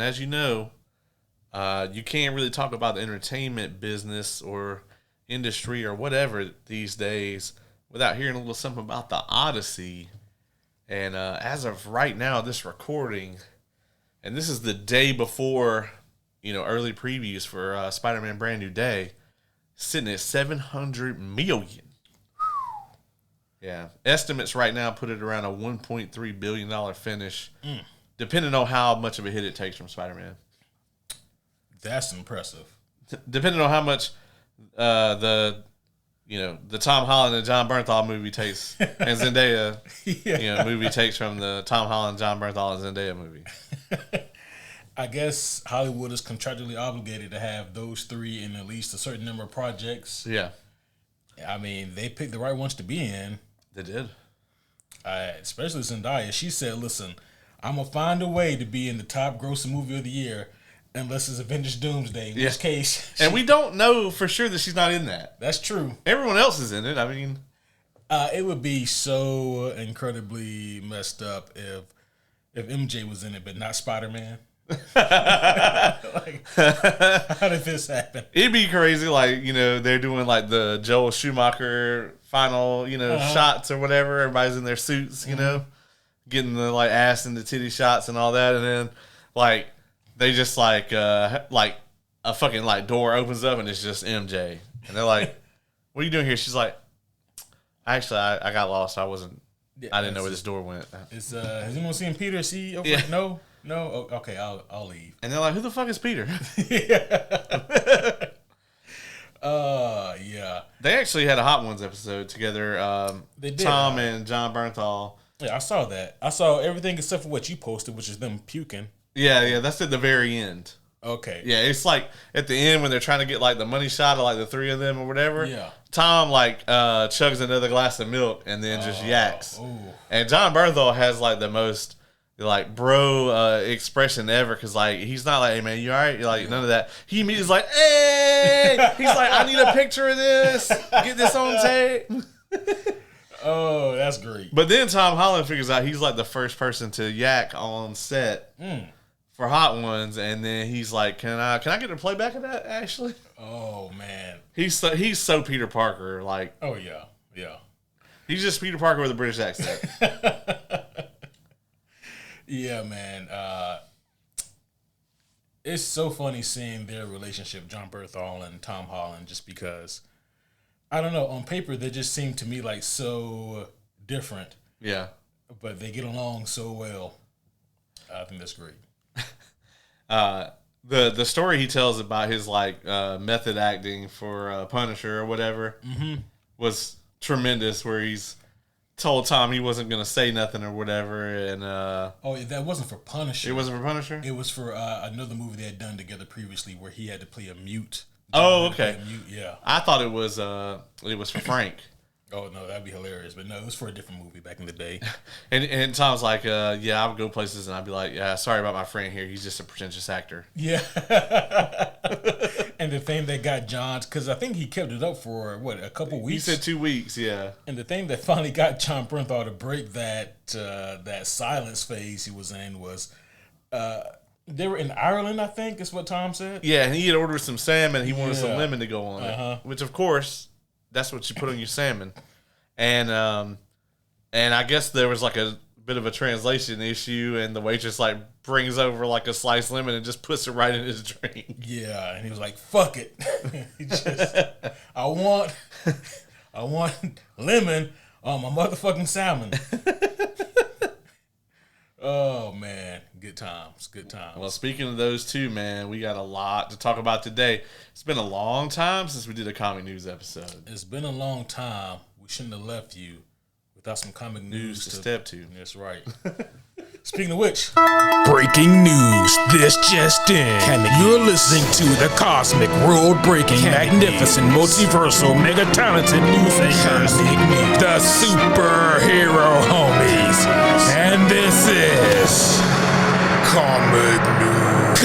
as you know, you can't really talk about the entertainment business or industry or whatever these days without hearing a little something about the Odyssey. And as of right now, this recording, and this is the day before, early previews for Spider-Man Brand New Day, sitting at $700 million. Yeah. Estimates right now put it around a $1.3 billion finish, depending on how much of a hit it takes from Spider-Man. That's impressive. Depending on how much the Tom Holland and John Bernthal movie takes, and Zendaya, movie takes from the Tom Holland, John Bernthal, and Zendaya movie. I guess Hollywood is contractually obligated to have those three in at least a certain number of projects. Yeah. I mean, they picked the right ones to be in. They did. Especially Zendaya. She said, listen, I'm going to find a way to be in the top grossing movie of the year unless it's Avengers Doomsday, in which case... And we don't know for sure that she's not in that. That's true. Everyone else is in it. I mean... it would be so incredibly messed up if MJ was in it, but not Spider-Man. Like, how did this happen? It'd be crazy, like, they're doing like the Joel Schumacher final, shots or whatever. Everybody's in their suits, getting the like ass and the titty shots and all that, and then like they just like a fucking like door opens up and it's just MJ, and they're like, "What are you doing here?" She's like, "Actually, I got lost. I didn't know where this door went." Has anyone seen Peter? Yeah. No. No? Oh, okay, I'll leave. And they're like, who the fuck is Peter? Yeah. They actually had a Hot Ones episode together. They did. Tom and John Bernthal. Yeah, I saw that. I saw everything except for what you posted, which is them puking. Yeah, that's at the very end. Okay. Yeah, it's like at the end when they're trying to get like the money shot of like the three of them or whatever. Yeah. Tom like chugs another glass of milk and then just yaks. Ooh. And John Bernthal has like the most like bro expression ever, because like he's not like, hey man, you alright? You're like, none of that. He immediately is like, hey, he's like, I need a picture of this, get this on tape. Oh, that's great. But then Tom Holland figures out he's like the first person to yak on set for Hot Ones, and then he's like, can I get a playback of that actually? Oh man, he's so Peter Parker, like, oh yeah he's just Peter Parker with a British accent. Yeah, man. It's so funny seeing their relationship, John Bernthal and Tom Holland, just because, I don't know, on paper, they just seem to me like so different. Yeah. But they get along so well. I think that's great. The story he tells about his like method acting for Punisher or whatever was tremendous, where he's told Tom he wasn't going to say nothing or whatever, and that wasn't for Punisher. It wasn't for Punisher? It was for another movie they had done together previously where he had to play a mute. Oh, okay. Mute, yeah. I thought it was for Frank. Oh no, that'd be hilarious. But no, it was for a different movie back in the day. and Tom's like, yeah, I would go places and I'd be like, yeah, sorry about my friend here. He's just a pretentious actor. Yeah. And the thing that got John, because I think he kept it up for a couple weeks. He said 2 weeks, yeah. And the thing that finally got John Bernthal to break that silence phase he was in was, they were in Ireland, I think, is what Tom said. Yeah, and he had ordered some salmon. He wanted some lemon to go on it, which of course, that's what you put on your salmon. And I guess there was like a bit of a translation issue, and the waitress like brings over like a sliced lemon and just puts it right in his drink. Yeah, and he was like, "Fuck it." He just, I want lemon on my motherfucking salmon. Oh man, good times. Well, speaking of those two, man, we got a lot to talk about today. It's been a long time since we did a comic news episode. It's been a long time. We shouldn't have left you without some comic news to step to. That's right. Speaking of which, breaking news. This just in. You're listening to the cosmic, world-breaking, magnificent, multiversal, mega-talented news anchors, the superhero homies, and this is comic news.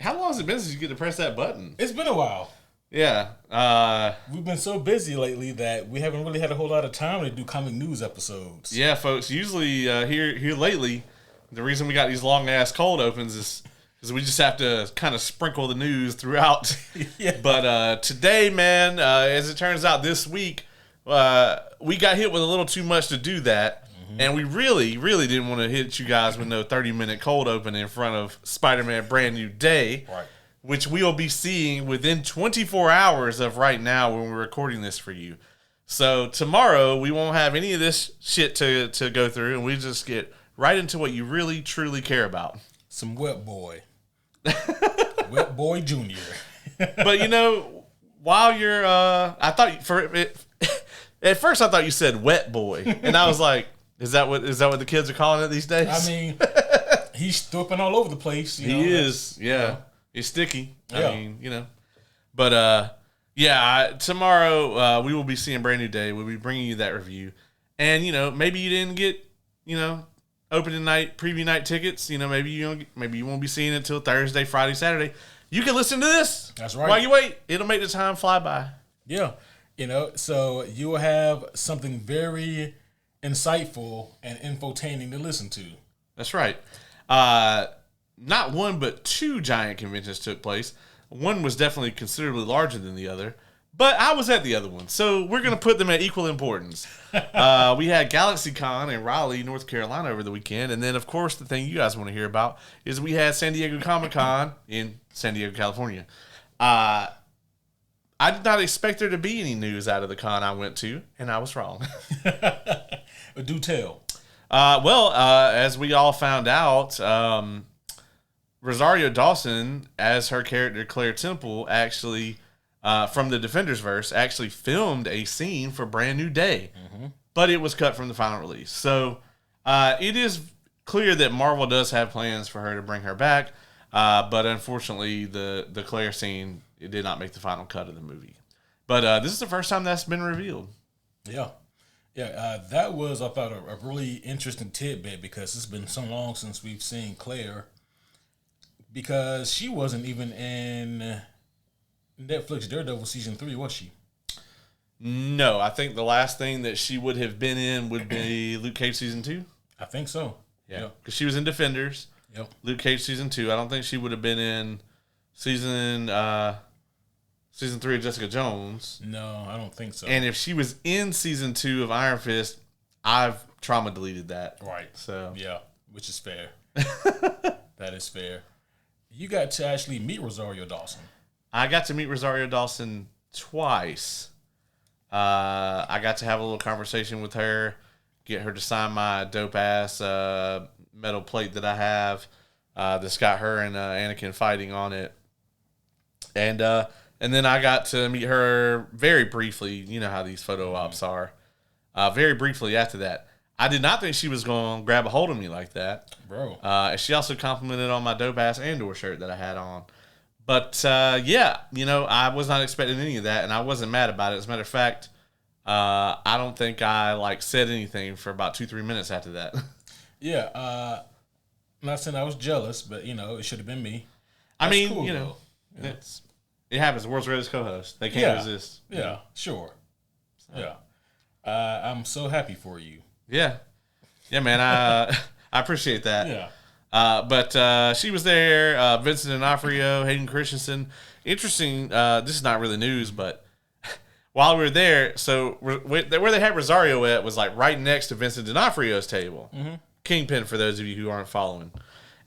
How long has it been since you get to press that button? It's been a while. Yeah. We've been so busy lately that we haven't really had a whole lot of time to do comic news episodes. Yeah, folks. Usually here lately, the reason we got these long ass cold opens is because we just have to kind of sprinkle the news throughout. Yeah. But today, man, as it turns out, this week we got hit with a little too much to do that, and we really, really didn't want to hit you guys with no 30-minute cold open in front of Spider-Man Brand New Day, Right. which we'll be seeing within 24 hours of right now when we're recording this for you. So tomorrow we won't have any of this shit to go through, and we just get right into what you really, truly care about. Some Wet Boy. Wet Boy Jr. But, you know, while you're, I thought at first I thought you said Wet Boy, and I was like, is that what the kids are calling it these days? I mean, he's stooping all over the place. He is, yeah. He's sticky. Yeah. I mean, you know. But, tomorrow we will be seeing Brand New Day. We'll be bringing you that review. And, you know, maybe you didn't get, you know, opening night, preview night tickets. You know, maybe you won't be seeing it until Thursday, Friday, Saturday. You can listen to this. That's right. While you wait, it'll make the time fly by. Yeah. You know, so you will have something very insightful and infotaining to listen to. That's right. Not one, but two giant conventions took place. One was definitely considerably larger than the other, but I was at the other one, so we're going to put them at equal importance. We had GalaxyCon in Raleigh, North Carolina over the weekend, and then, of course, the thing you guys want to hear about is we had San Diego Comic-Con in San Diego, California. I did not expect there to be any news out of the con I went to, and I was wrong. Do tell. As we all found out, Rosario Dawson, as her character Claire Temple, actually, from the Defenders verse, actually filmed a scene for Brand New Day, but it was cut from the final release. So it is clear that Marvel does have plans for her to bring her back, but unfortunately, the Claire scene, it did not make the final cut of the movie. But this is the first time that's been revealed. Yeah. Yeah, that was, I thought, a really interesting tidbit because it's been so long since we've seen Claire, because she wasn't even in Netflix Daredevil Season 3, was she? No, I think the last thing that she would have been in would be Luke Cage Season 2. I think so. Yeah, because she was in Defenders. Yep. Luke Cage Season 2. I don't think she would have been in Season 3 of Jessica Jones. No, I don't think so. And if she was in Season 2 of Iron Fist, I've trauma deleted that. Right. So yeah, which is fair. That is fair. You got to actually meet Rosario Dawson. I got to meet Rosario Dawson twice. I got to have a little conversation with her, get her to sign my dope ass metal plate that I have that's got her and Anakin fighting on it. And then I got to meet her very briefly. You know how these photo ops are. Very briefly after that. I did not think she was going to grab a hold of me like that. Bro. And she also complimented on my dope-ass Andor shirt that I had on. But, yeah, you know, I was not expecting any of that, and I wasn't mad about it. As a matter of fact, I don't think I, said anything for about 2-3 minutes after that. Yeah. I'm not saying I was jealous, but, you know, it should have been me. I mean, cool, you know, yeah. It happens. The world's greatest co-host. They can't resist. Yeah, sure. Yeah. I'm so happy for you. Yeah. Yeah, man. I appreciate that. Yeah. But she was there. Vincent D'Onofrio, Hayden Christensen. Interesting. This is not really news, but while we were there, so where they had Rosario at was right next to Vincent D'Onofrio's table. Mm-hmm. Kingpin, for those of you who aren't following.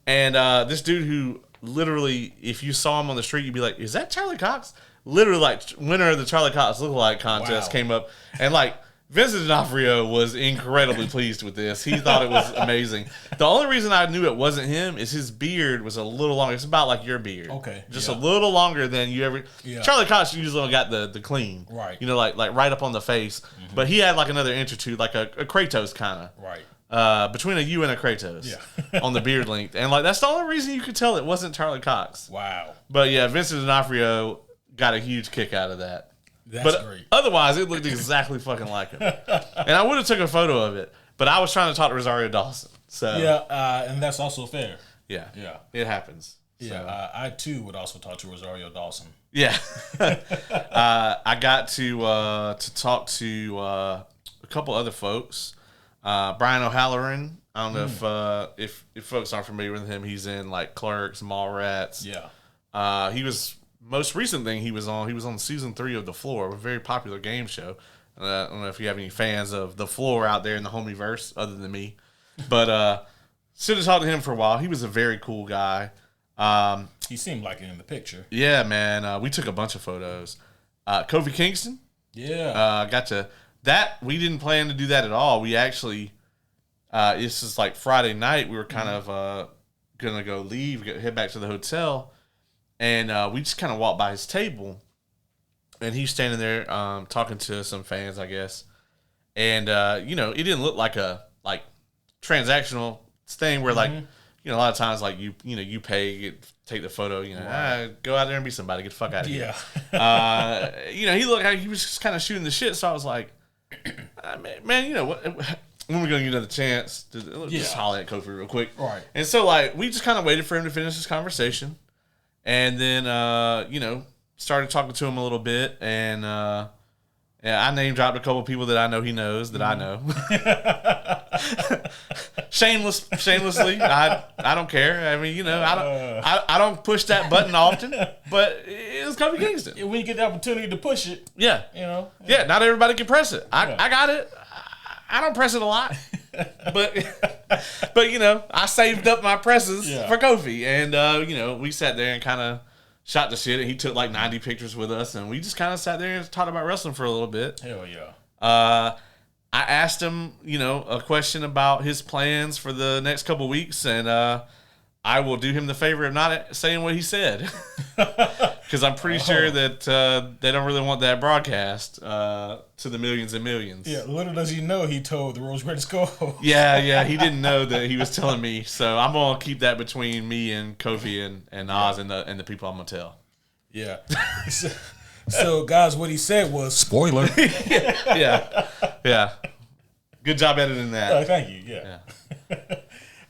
And this dude who literally, if you saw him on the street, you'd be like, is that Charlie Cox? Literally, winner of the Charlie Cox lookalike contest came up. And, Vincent D'Onofrio was incredibly pleased with this. He thought it was amazing. The only reason I knew it wasn't him is his beard was a little longer. It's about your beard. Okay. Just a little longer than you ever. Yeah. Charlie Cox usually got the clean. Right. You know, right up on the face. Mm-hmm. But he had another inch or two, a Kratos kind of. Right. Between a you and a Kratos. Yeah. On the beard length. And that's the only reason you could tell it wasn't Charlie Cox. Wow. But yeah, Vincent D'Onofrio got a huge kick out of that. That's great. Otherwise, it looked exactly fucking like him. And I would have took a photo of it, but I was trying to talk to Rosario Dawson. So yeah, and that's also fair. Yeah. Yeah. It happens. Yeah, I too would also talk to Rosario Dawson. Yeah. I got to talk to a couple other folks. Brian O'Halloran. I don't know if folks aren't familiar with him. He's in like Clerks, Mallrats. Yeah. He was most recent thing he was on. He was on season 3 of The Floor, a very popular game show. I don't know if you have any fans of The Floor out there in the homieverse other than me, but should have talked to him for a while. He was a very cool guy. He seemed like it in the picture. Yeah, man. We took a bunch of photos. Kofi Kingston. Yeah. Got to that. We didn't plan to do that at all. We actually, it's just like Friday night. We were kind of gonna go head back to the hotel, and we just kind of walked by his table, and he's standing there talking to some fans, I guess. And it didn't look like a transactional thing where a lot of times you pay, take the photo, go out there and be somebody, get the fuck out of here. He looked like he was just kind of shooting the shit. So I was like, man, what? When we're gonna get another chance to just holler at Kofi real quick, right? And so we just kind of waited for him to finish his conversation, and then started talking to him a little bit, and I name dropped a couple people that I know he knows that I know. Shamelessly, I don't care. I mean, I don't push that button often, but it was Kofi Kingston. When you get the opportunity to push it, yeah, not everybody can press it. I got it. I don't press it a lot, but I saved up my presses for Kofi, and we sat there and kind of shot the shit, and he took 90 pictures with us, and we just kind of sat there and talked about wrestling for a little bit. Hell yeah. I asked him, a question about his plans for the next couple weeks, and I will do him the favor of not saying what he said, because I'm pretty sure that they don't really want that broadcast to the millions and millions. Yeah, little does he know he told the world's greatest co-host. Yeah, he didn't know that he was telling me, so I'm gonna keep that between me and Kofi and Oz and the people I'm gonna tell. Yeah. So, guys, what he said was spoiler. Yeah. Good job editing that. Thank you. Yeah.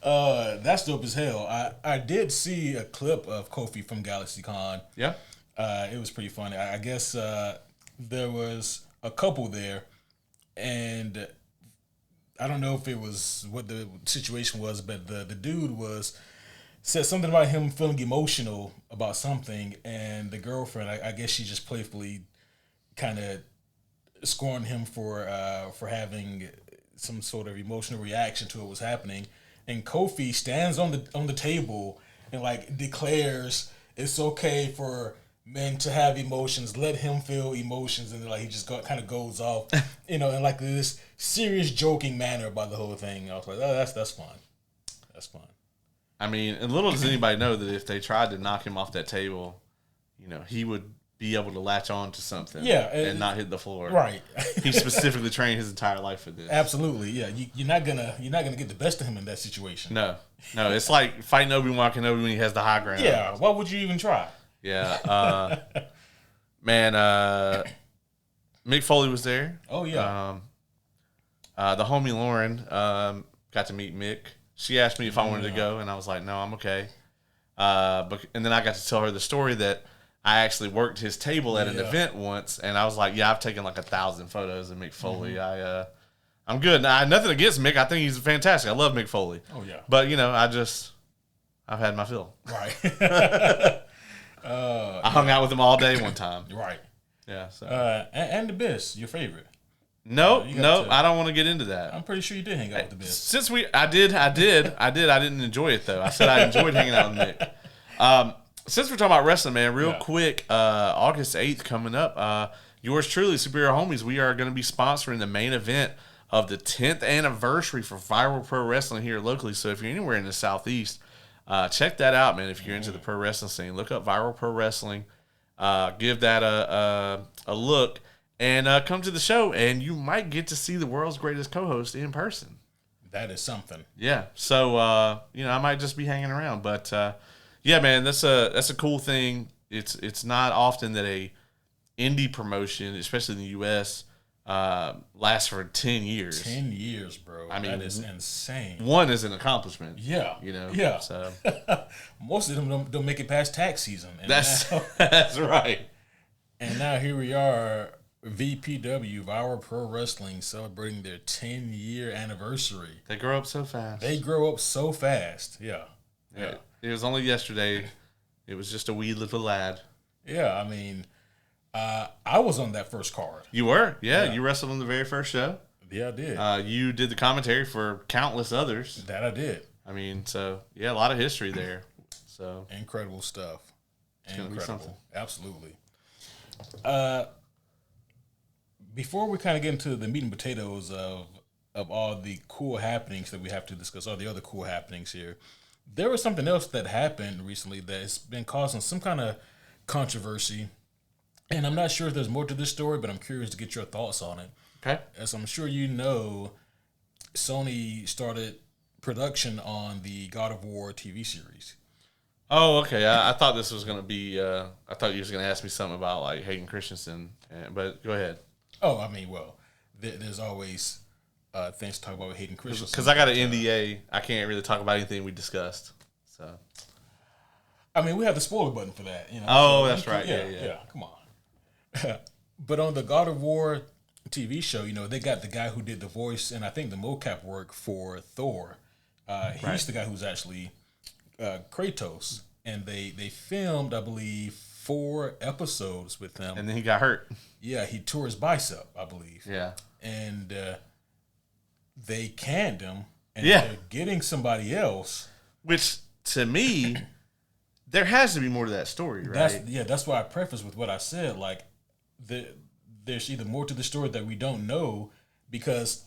That's dope as hell. I did see a clip of Kofi from GalaxyCon. Yeah. It was pretty funny. I guess there was a couple there, and I don't know if it was what the situation was, but the dude said something about him feeling emotional about something, and the girlfriend, I guess she just playfully kind of scorned him for having some sort of emotional reaction to what was happening. And Kofi stands on the table and declares it's okay for men to have emotions. Let him feel emotions, and he just kind of goes off, in this serious joking manner about the whole thing. I was like, oh, that's fun. That's fun. I mean, and little does anybody know that if they tried to knock him off that table, he would be able to latch on to something, and not hit the floor. Right. He specifically trained his entire life for this. Absolutely, yeah. You're not gonna get the best of him in that situation. No. It's like fighting Obi-Wan Kenobi when he has the high ground. Yeah. Why would you even try? Yeah. Man, Mick Foley was there. Oh yeah. The homie Lauren got to meet Mick. She asked me if I wanted to go, and I was like, no, I'm okay. And then I got to tell her the story that I actually worked his table at an event once, and I was like, yeah, I've taken 1,000 photos of Mick Foley. Mm-hmm. I'm good. Now, nothing against Mick. I think he's fantastic. I love Mick Foley. Oh, yeah. But, I've had my fill. Right. I hung out with him all day one time. Right. Yeah. So. And the Biss, your favorite. Nope. I don't want to get into that. I'm pretty sure you did hang out with the Biss. Since I did. I didn't enjoy it, though. I said I enjoyed hanging out with Mick. Since we're talking about wrestling, man, real quick, August 8th coming up, yours truly, Superior Homies, we are going to be sponsoring the main event of the 10th anniversary for Viral Pro Wrestling here locally. So if you're anywhere in the Southeast, check that out, man. If you're into the pro wrestling scene, look up Viral Pro Wrestling, give that a look, and come to the show, and you might get to see the world's greatest co-host in person. That is something. Yeah. So, I might just be hanging around, but yeah, man, that's a cool thing. It's not often that a indie promotion, especially in the U.S., lasts for 10 years. 10 years, bro. I mean, that is insane. One is an accomplishment. Yeah. Yeah. So most of them don't make it past tax season. And that's right. And now here we are, VPW, Viral Pro Wrestling, celebrating their 10-year anniversary. They grow up so fast. Yeah. It was only yesterday. It was just a wee little lad. Yeah, I mean, I was on that first card. You were? Yeah, you wrestled on the very first show. Yeah, I did. You did the commentary for countless others. That I did. I mean, so, yeah, a lot of history there. So incredible stuff. Incredible. Absolutely. Before we kind of get into the meat and potatoes of all the cool happenings that we have to discuss, all the other cool happenings here, there was something else that happened recently that has been causing some kind of controversy. And I'm not sure if there's more to this story, but I'm curious to get your thoughts on it. Okay. As I'm sure you know, Sony started production on the God of War TV series. Oh, okay. I thought this was going to be, I thought you was going to ask me something about like Hayden Christensen, but go ahead. Oh, I mean, well, there's always things to talk about with Hayden Christensen. Because I got an NDA. I can't really talk about anything we discussed. So, I mean, we have the spoiler button for that. Oh, so that's right. Yeah. Come on. But on the God of War TV show, they got the guy who did the voice and I think the mocap work for Thor. He's the guy who's actually Kratos. And they filmed, I believe, 4 episodes with him. And then he got hurt. Yeah, he tore his bicep, I believe. Yeah. And they canned him. And they're getting somebody else. Which, to me, there has to be more to that story, right? That's why I preface with what I said. Like, there's either more to the story that we don't know because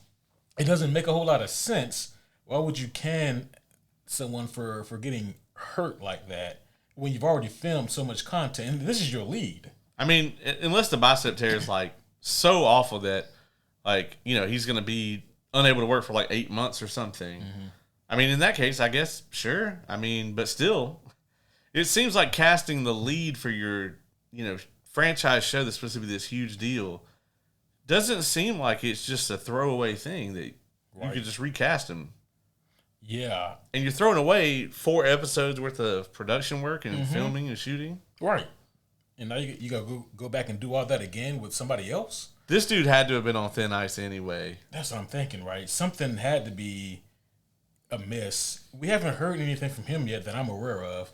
it doesn't make a whole lot of sense. Why would you can someone for getting hurt like that when you've already filmed so much content and this is your lead? I mean, unless the bicep tear is like so awful that like, he's going to be unable to work for like 8 months or something. Mm-hmm. I mean, in that case, I guess, sure. I mean, but still, it seems like casting the lead for your, franchise show that's supposed to be this huge deal doesn't seem like it's just a throwaway thing that you could just recast him. Yeah. And you're throwing away 4 episodes worth of production work and filming and shooting. Right. And now you got to go back and do all that again with somebody else? This dude had to have been on thin ice anyway. That's what I'm thinking, right? Something had to be amiss. We haven't heard anything from him yet that I'm aware of.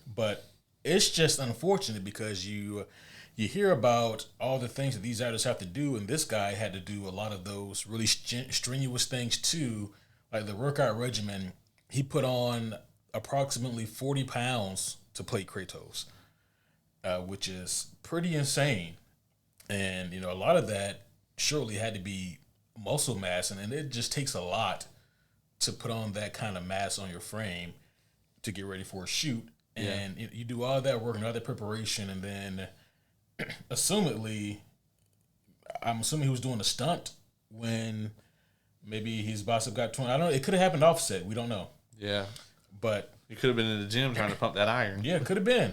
But it's just unfortunate because you hear about all the things that these artists have to do, and this guy had to do a lot of those really strenuous things too. Like the workout regimen, he put on approximately 40 pounds to play Kratos, which is pretty insane. And, a lot of that surely had to be muscle mass, and it just takes a lot to put on that kind of mass on your frame to get ready for a shoot. And you do all that work and all that preparation, and then I'm assuming he was doing a stunt when maybe his bicep got torn. I don't know. It could have happened offset. We don't know. Yeah. But he could have been in the gym trying to pump that iron. Yeah, could have been.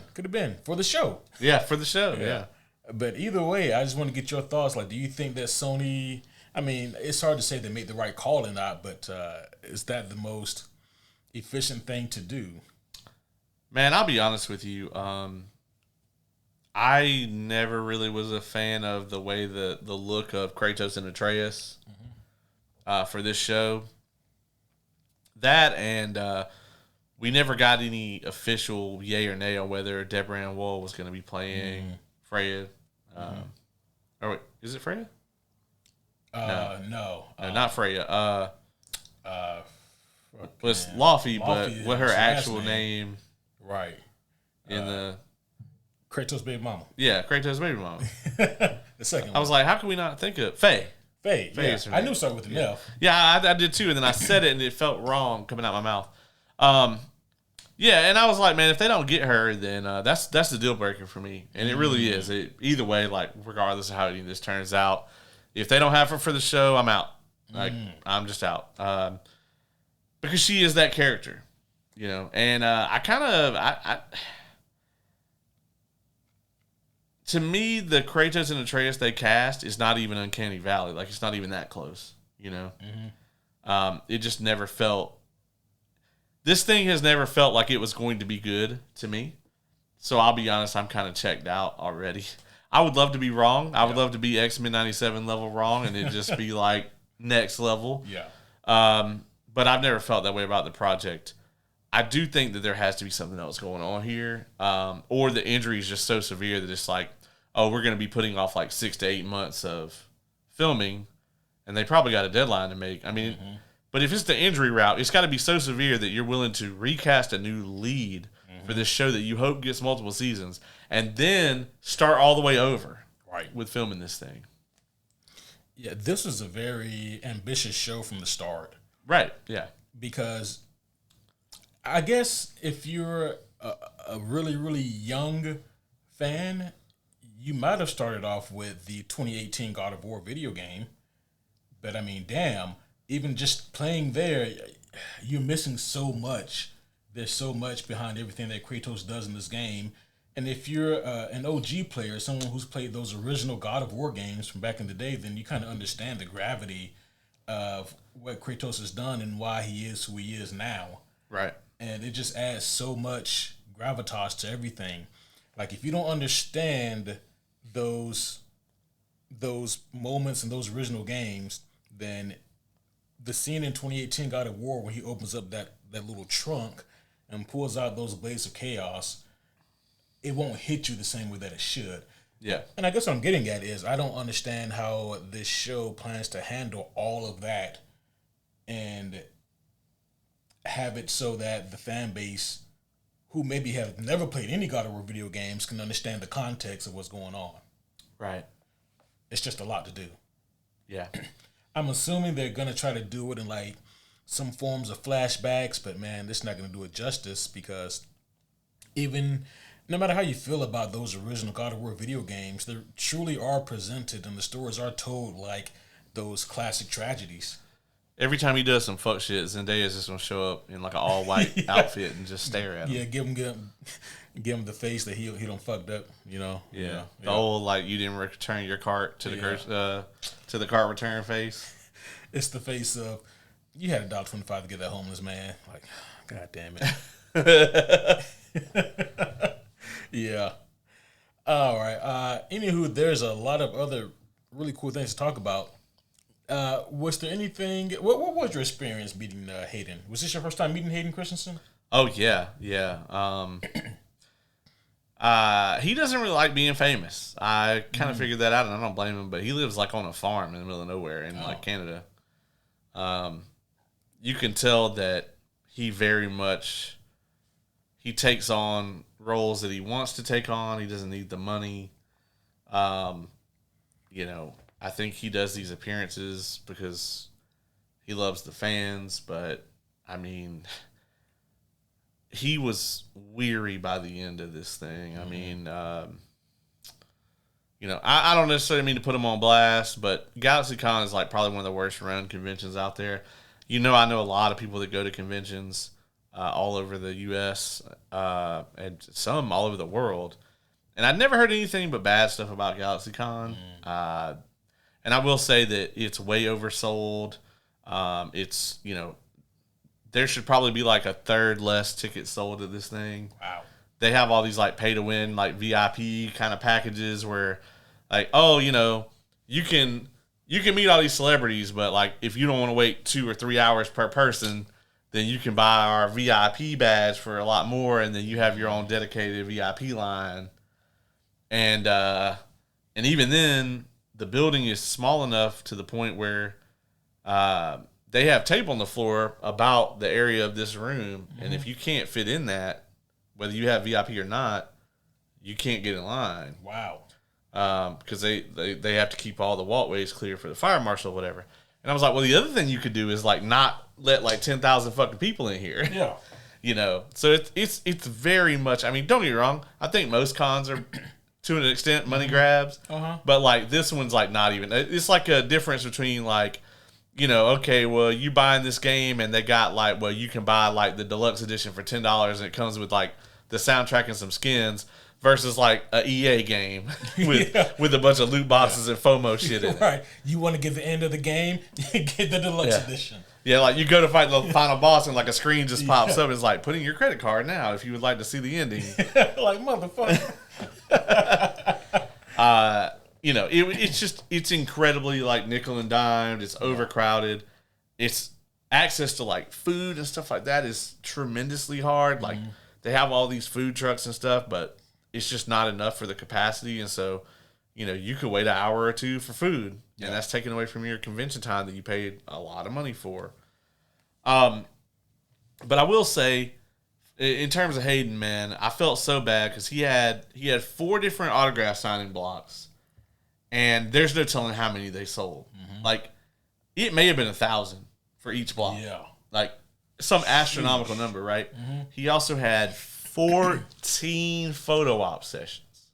For the show. Yeah, for the show. Yeah. But either way, I just want to get your thoughts. Like, do you think that Sony, I mean, it's hard to say they made the right call or not, but is that the most efficient thing to do? Man, I'll be honest with you. I never really was a fan of the way the look of Kratos and Atreus for this show. That and we never got any official yay or nay on whether Deborah Ann Woll was going to be playing Freya. Or wait, is it Freya? No. Not Freya. Was Laufey, but what her actual name? Right. In the Kratos' baby mama. Yeah, Kratos' baby mama. The second one. I was like, how can we not think of Faye? Faye, yeah. I knew it started with an F. Yeah, I did too, and then I said it, and it felt wrong coming out my mouth. Yeah, and I was like, man, if they don't get her, then that's the deal breaker for me, and it really is. Either way, like regardless of how this turns out, if they don't have her for the show, I'm out. Like I'm just out because she is that character, and to me, the Kratos and Atreus they cast is not even Uncanny Valley. Like, it's not even that close, you know? It just never felt... This thing has never felt like it was going to be good to me. So I'll be honest, I'm kind of checked out already. I would love to be wrong. I would love to be X-Men 97 level wrong and it just be like next level. Yeah. But I've never felt that way about the project. I do think that there has to be something else going on here. Or the injury is just so severe that it's like, oh, we're going to be putting off like 6 to 8 months of filming, and they probably got a deadline to make. I mean, but if it's the injury route, it's got to be so severe that you're willing to recast a new lead for this show that you hope gets multiple seasons, and then start all the way over with filming this thing. Yeah, this was a very ambitious show from the start. Right, yeah. Because I guess if you're a really, really young fan, you might have started off with the 2018 God of War video game. But I mean, damn, even just playing there, you're missing so much. There's so much behind everything that Kratos does in this game. And if you're an OG player, someone who's played those original God of War games from back in the day, then you kind of understand the gravity of what Kratos has done and why he is who he is now. Right. And it just adds so much gravitas to everything. Like, if you don't understand those moments in those original games, then the scene in 2018 God of War when he opens up that little trunk and pulls out those blades of chaos, it won't hit you the same way that it should. Yeah. And I guess what I'm getting at is I don't understand how this show plans to handle all of that and have it so that the fan base who maybe have never played any God of War video games can understand the context of what's going on. Right. It's just a lot to do. Yeah. I'm assuming they're going to try to do it in like some forms of flashbacks, but man, this is not going to do it justice because even no matter how you feel about those original God of War video games, they truly are presented and the stories are told like those classic tragedies. Every time he does some fuck shit, Zendaya's just going to show up in like an all-white outfit and just stare at him. Yeah, give him the face that he done fucked up, you know. Yeah. The old, like, you didn't return your cart to the cart return face. It's the face of, you had $1.25 to get that homeless man. Like, God damn it. Yeah. All right. Anywho, there's a lot of other really cool things to talk about. Was there anything? What was your experience meeting Hayden? Was this your first time meeting Hayden Christensen? Oh yeah. He doesn't really like being famous. I kind of figured that out, and I don't blame him. But he lives like on a farm in the middle of nowhere in like Canada. You can tell that he very much takes on roles that he wants to take on. He doesn't need the money. I think he does these appearances because he loves the fans, but I mean, he was weary by the end of this thing. I mean, I don't necessarily mean to put him on blast, but GalaxyCon is like probably one of the worst run conventions out there. I know a lot of people that go to conventions all over the U.S. And some all over the world. And I'd never heard anything but bad stuff about GalaxyCon. And I will say that it's way oversold. It's, there should probably be like a third less tickets sold at this thing. Wow. They have all these like pay to win, like VIP kind of packages where like, oh, you can meet all these celebrities, but like if you don't want to wait 2 or 3 hours per person, then you can buy our VIP badge for a lot more, and then you have your own dedicated VIP line. And even then, the building is small enough to the point where they have tape on the floor about the area of this room, and if you can't fit in that, whether you have VIP or not, you can't get in line. Wow. Because they have to keep all the walkways clear for the fire marshal or whatever. And I was like, well, the other thing you could do is like not let like 10,000 fucking people in here. Yeah. So it's very much. I mean, don't get me wrong. I think most cons are to an extent money grabs. But like this one's like not even. It's like a difference between like, okay, well you buying this game and they got like, well you can buy like the deluxe edition for $10 and it comes with like the soundtrack and some skins versus like a EA game with a bunch of loot boxes and FOMO shit in it. Right. You want to get the end of the game, get the deluxe edition. Yeah, like you go to fight the final boss and like a screen just pops up. It's like, put in your credit card now if you would like to see the ending. Like, motherfucker. It's incredibly like nickel and dimed. It's overcrowded. It's access to like food and stuff like that is tremendously hard. Like they have all these food trucks and stuff, but it's just not enough for the capacity. And so, you could wait an hour or two for food, and that's taken away from your convention time that you paid a lot of money for. But I will say, in terms of Hayden, man, I felt so bad because he had 4 different autograph signing blocks, and there's no telling how many they sold. Like, it may have been 1,000 for each block. Yeah, like some astronomical number, right? He also had 14 photo op sessions.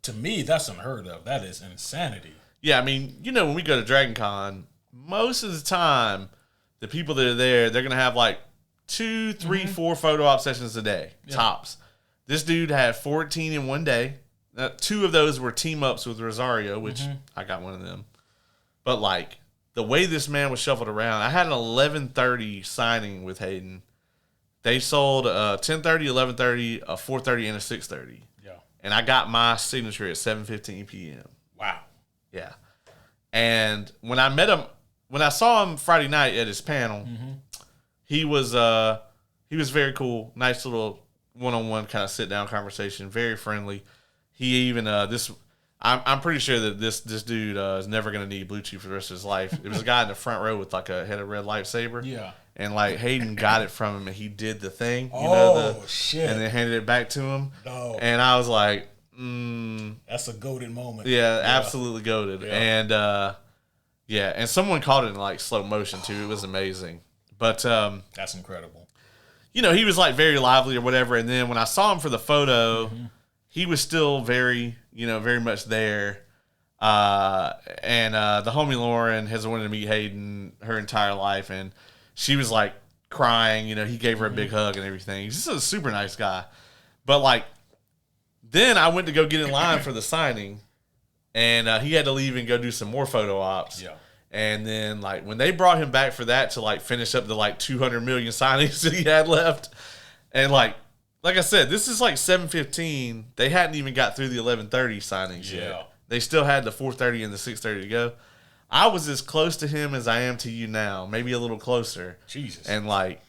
To me, that's unheard of. That is insanity. Yeah, I mean, when we go to DragonCon, most of the time, the people that are there, they're going to have like 2, 3, 4 photo op sessions a day, tops. This dude had 14 in one day. 2 of those were team ups with Rosario, which I got one of them. But like the way this man was shuffled around, I had an 11:30 signing with Hayden. They sold a 10:30, 11:30, a 4:30, and a 6:30. Yeah. And I got my signature at 7:15 p.m. Wow. Yeah. And when I saw him Friday night at his panel, he was very cool. Nice little one-on-one kind of sit-down conversation. Very friendly. He even I'm pretty sure that this dude is never going to need Bluetooth for the rest of his life. It was a guy in the front row with like had a red lightsaber. Yeah. And like Hayden got it from him and he did the thing. Shit. And then handed it back to him. No. And I was like, that's a goated moment. Yeah, absolutely goated. Yeah. And and someone caught it in like slow motion too. It was amazing. But that's incredible. He was like very lively or whatever. And then when I saw him for the photo, he was still very, very much there. And the homie Lauren has wanted to meet Hayden her entire life, and she was like crying. He gave her a big hug and everything. He's just a super nice guy. But like, then I went to go get in line for the signing, and he had to leave and go do some more photo ops. Yeah. And then like when they brought him back for that to like finish up the like 200 million signings that he had left, and like I said, this is like 7:15. They hadn't even got through the 11:30 signings yet. They still had the 4:30 and the 6:30 to go. I was as close to him as I am to you now, maybe a little closer. Jesus. And like,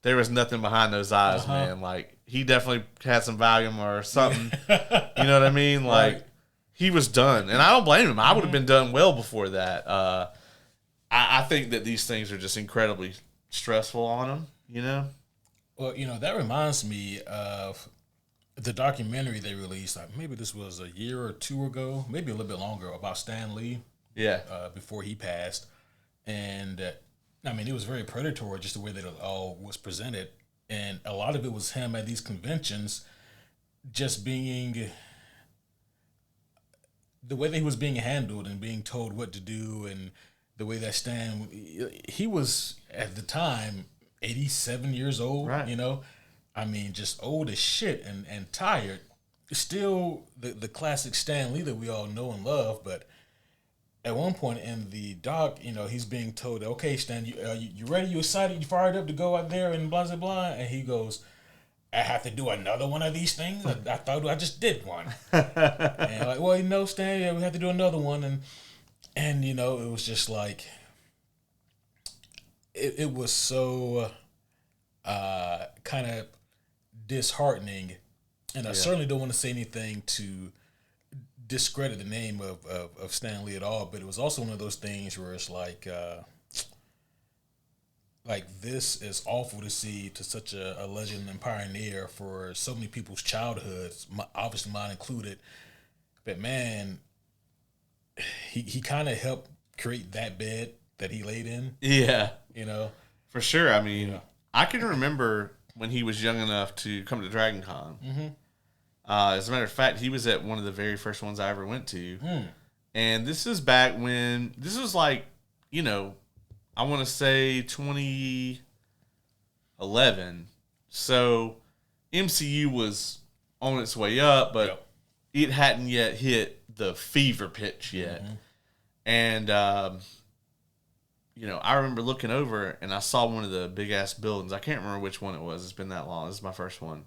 there was nothing behind those eyes, man. Like, he definitely had some volume or something. You know what I mean? Like, he was done, and I don't blame him. I would have been done well before that. I think that these things are just incredibly stressful on him. Well, that reminds me of the documentary they released. Like maybe this was a year or 2 ago, maybe a little bit longer, about Stan Lee. Yeah. Before he passed, and I mean, it was very predatory, just the way that it all was presented, and a lot of it was him at these conventions, just being the way that he was being handled and being told what to do, and the way that Stan, he was at the time 87 years old, right. I mean, just old as shit and tired. Still the classic Stan Lee that we all know and love, but at one point in the doc, he's being told, okay, Stan, you ready? You excited? You fired up to go out there and blah, blah, blah? And he goes, I have to do another one of these things? I thought I just did one. And like, well, Stan, yeah, we have to do another one. And it was just like, it was so kind of disheartening. And I certainly don't want to say anything to discredit the name of Stan Lee at all, but it was also one of those things where it's like this is awful to see, to such a legend and pioneer for so many people's childhoods, obviously mine included. But man, he kind of helped create that bed that he laid in. Yeah, for sure. I mean, I can remember when he was young enough to come to DragonCon. Mm-hmm. As a matter of fact, he was at one of the very first ones I ever went to. And this is back when, this was like, I want to say 2011. So MCU was on its way up, but it hadn't yet hit the fever pitch yet. Mm-hmm. And, I remember looking over and I saw one of the big ass buildings. I can't remember which one it was. It's been that long. This is my first one.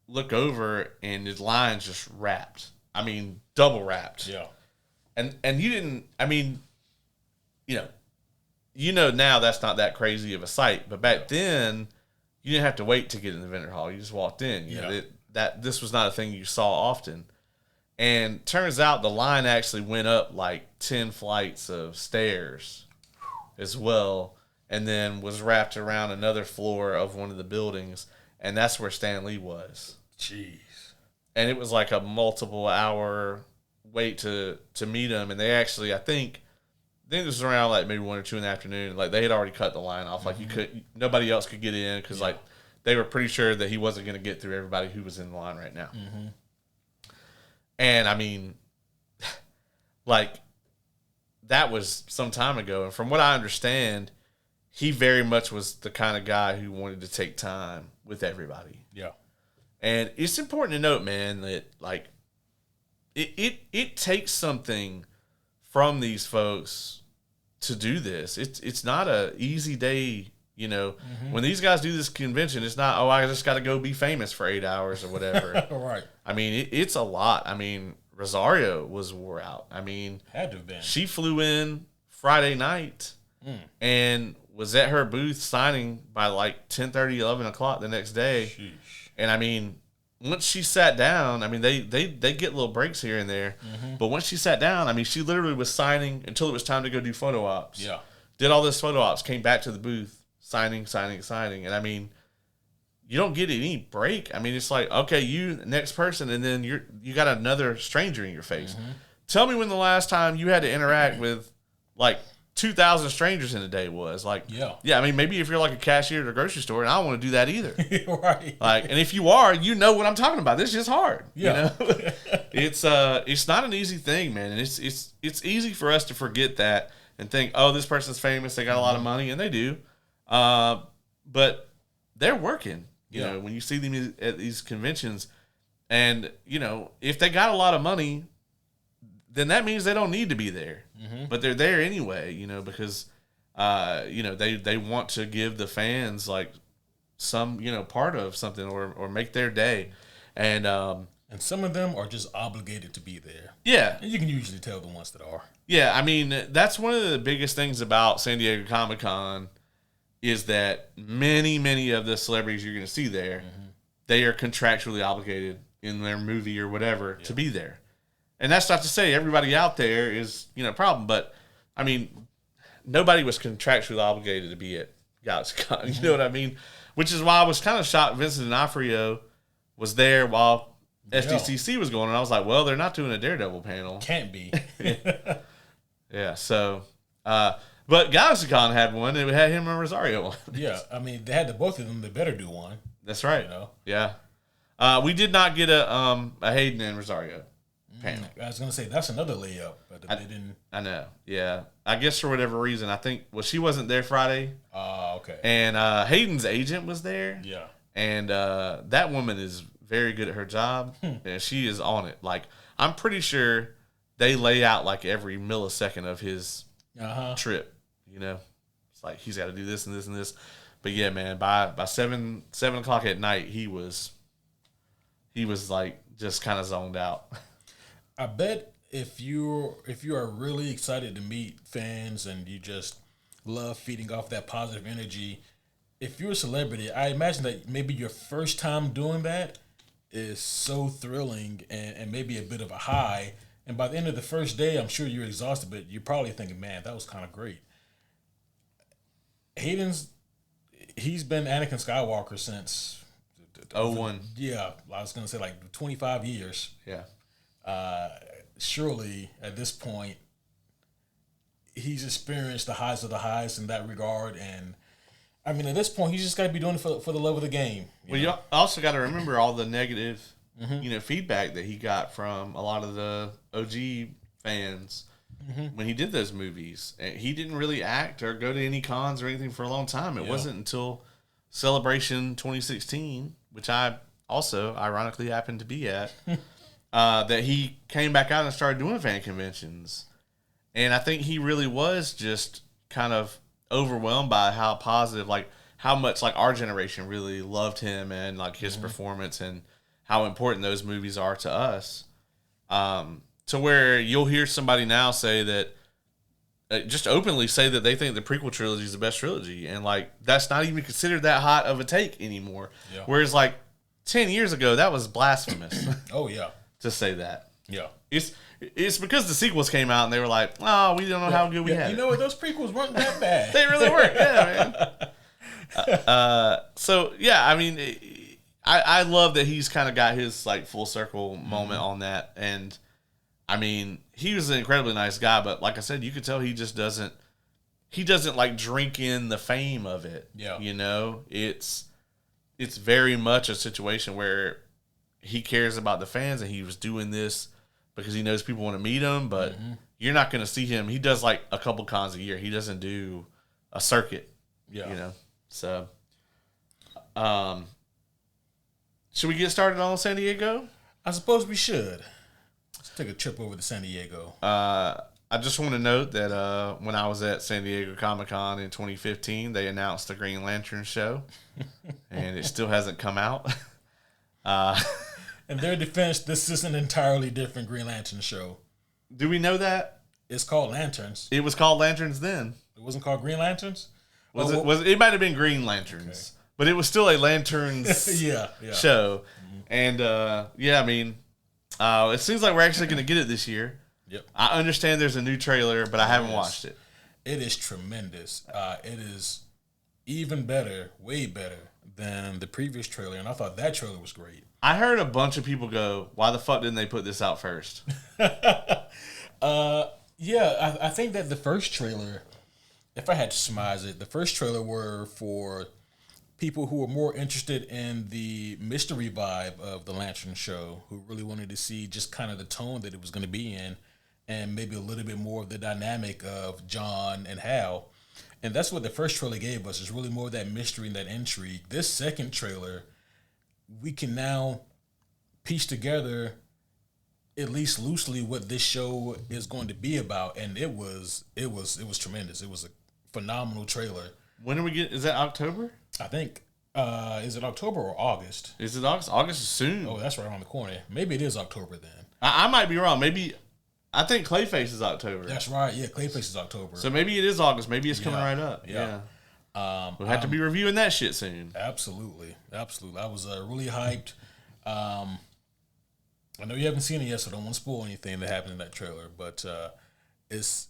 Look over and his line's just wrapped. I mean, double wrapped. Yeah. And you didn't, I mean, now that's not that crazy of a sight, but back then you didn't have to wait to get in the vendor hall. You just walked in. You know, this was not a thing you saw often. And turns out the line actually went up like 10 flights of stairs as well, and then was wrapped around another floor of one of the buildings, and that's where Stan Lee was. Jeez. And it was like a multiple hour wait to meet him, and they actually, I think this was around like maybe 1 or 2 in the afternoon. Like they had already cut the line off. Like nobody else could get in because like they were pretty sure that he wasn't going to get through everybody who was in the line right now. Mm-hmm. And I mean, like that was some time ago. And from what I understand, he very much was the kind of guy who wanted to take time with everybody. Yeah. And it's important to note, man, that like it takes something from these folks to do this. It's not a easy day, When these guys do this convention, it's not, I just got to go be famous for 8 hours or whatever. Right. I mean, it's a lot. I mean, Rosario was wore out. I mean, had to have been. She flew in Friday night and was at her booth signing by like 10:30, 11 o'clock the next day. Sheesh. And I mean, once she sat down, I mean, they get little breaks here and there. Mm-hmm. But once she sat down, I mean, she literally was signing until it was time to go do photo ops. Yeah. Did all this photo ops, came back to the booth, signing. And I mean, you don't get any break. I mean, it's like, okay, you next person, and then you got another stranger in your face. Mm-hmm. Tell me when the last time you had to interact with like 2,000 strangers in a day was. Like, yeah. I mean, maybe if you're like a cashier at a grocery store, and I don't want to do that either. Right. Like, and if you are, you know what I'm talking about. This is just hard. Yeah. It's not an easy thing, man, and it's easy for us to forget that and think, oh, this person's famous, they got a lot of money, and they do, but they're working. You know, when you see them at these conventions, and if they got a lot of money, then that means they don't need to be there. Mm-hmm. But they're there anyway, because they want to give the fans like some part of something or make their day, and some of them are just obligated to be there. Yeah, and you can usually tell the ones that are. Yeah, I mean, that's one of the biggest things about San Diego Comic-Con is that many of the celebrities you're going to see there, they are contractually obligated in their movie or whatever to be there. And that's not to say everybody out there is, a problem, but I mean, nobody was contractually obligated to be at GalaxyCon. You know what I mean? Which is why I was kind of shocked Vincent D'Onofrio was there while SDCC was going on. I was like, well, they're not doing a Daredevil panel. Can't be. Yeah, so, but GalaxyCon had one. It had him and Rosario on. Yeah, I mean, they had both of them. They better do one. That's right. Yeah. We did not get a Hayden and Rosario panel. I was going to say, that's another layup, but they didn't. I know, yeah. I guess for whatever reason, I think, she wasn't there Friday. Okay. And Hayden's agent was there. Yeah. And that woman is very good at her job, and she is on it. Like, I'm pretty sure they lay out like every millisecond of his trip. It's like he's got to do this and this and this. But yeah, man, by 7 o'clock at night, he was like just kind of zoned out. I bet if you are really excited to meet fans and you just love feeding off that positive energy, if you're a celebrity, I imagine that maybe your first time doing that is so thrilling and maybe a bit of a high. And by the end of the first day, I'm sure you're exhausted, but you're probably thinking, man, that was kind of great. He's been Anakin Skywalker since 01. Yeah, I was going to say like 25 years. Yeah. Surely at this point, he's experienced the highs of the highs in that regard. And I mean, at this point, he's just got to be doing it for the love of the game. You also got to remember all the negative feedback that he got from a lot of the OG fans when he did those movies. He didn't really act or go to any cons or anything for a long time. It wasn't until Celebration 2016, which I also ironically happened to be at, that he came back out and started doing fan conventions. And I think he really was just kind of overwhelmed by how positive, like how much like our generation really loved him and like his performance and how important those movies are to us. To where you'll hear somebody now say that, just openly say that they think the prequel trilogy is the best trilogy. And like, that's not even considered that hot of a take anymore. Yeah. Whereas like 10 years ago, that was blasphemous. Oh yeah. To say that. Yeah. It's because the sequels came out and they were like, oh, we don't know how good we had. You know what? Those prequels weren't that bad. They really weren't. Yeah, man. So yeah, I mean, I love that he's kind of got his like full circle moment on that. And I mean, he was an incredibly nice guy, but like I said, you could tell he just doesn't like drink in the fame of it. Yeah. You know, it's very much a situation where he cares about the fans and he was doing this because he knows people want to meet him, but you're not going to see him. He does like a couple cons a year. He doesn't do a circuit. Yeah. You know, so, should we get started on San Diego? I suppose we should. Let's take a trip over to San Diego. I just want to note that when I was at San Diego Comic-Con in 2015, they announced the Green Lantern show, and it still hasn't come out. In their defense, this is an entirely different Green Lantern show. Do we know that? It's called Lanterns. It was called Lanterns then. It wasn't called Green Lanterns? It might have been Green Lanterns, but it was still a Lanterns show. And I mean, it seems like we're actually going to get it this year. Yep. I understand there's a new trailer, but I haven't watched it. It is tremendous. It is even better, way better than the previous trailer, and I thought that trailer was great. I heard a bunch of people go, why the fuck didn't they put this out first? I think that the first trailer, if I had to surmise it, the first trailer were for people who were more interested in the mystery vibe of the Lantern show, who really wanted to see just kind of the tone that it was going to be in, and maybe a little bit more of the dynamic of John and Hal. And that's what the first trailer gave us, is really more of that mystery and that intrigue. This second trailer, we can now piece together, at least loosely, what this show is going to be about. And it was tremendous. It was a phenomenal trailer. When are we getting? Is that October? I think. Is it October or August? Is it August? August is soon. Oh, that's right around the corner. Maybe it is October then. I might be wrong. Maybe. I think Clayface is October. That's right. Yeah, Clayface is October. So maybe it is August. Maybe it's coming right up. Yeah. We'll have to be reviewing that shit soon. Absolutely. I was really hyped. I know you haven't seen it yet, so I don't want to spoil anything that happened in that trailer. But it's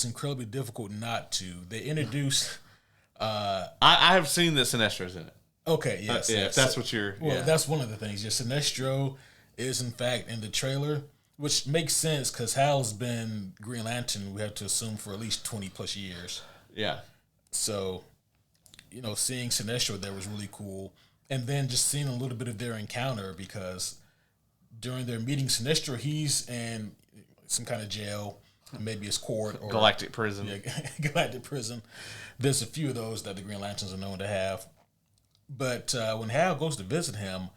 incredibly difficult not to. They introduced. I have seen that Sinestro's in it. Okay. Yes. If that's what you're. Well, that's one of the things. Yeah, Sinestro is in fact in the trailer. Which makes sense because Hal's been Green Lantern, we have to assume, for at least 20 plus years. Yeah. So, seeing Sinestro there was really cool. And then just seeing a little bit of their encounter, because during their meeting, Sinestro, he's in some kind of jail, maybe it's court or Galactic prison. Yeah, Galactic prison. There's a few of those that the Green Lanterns are known to have. But when Hal goes to visit him,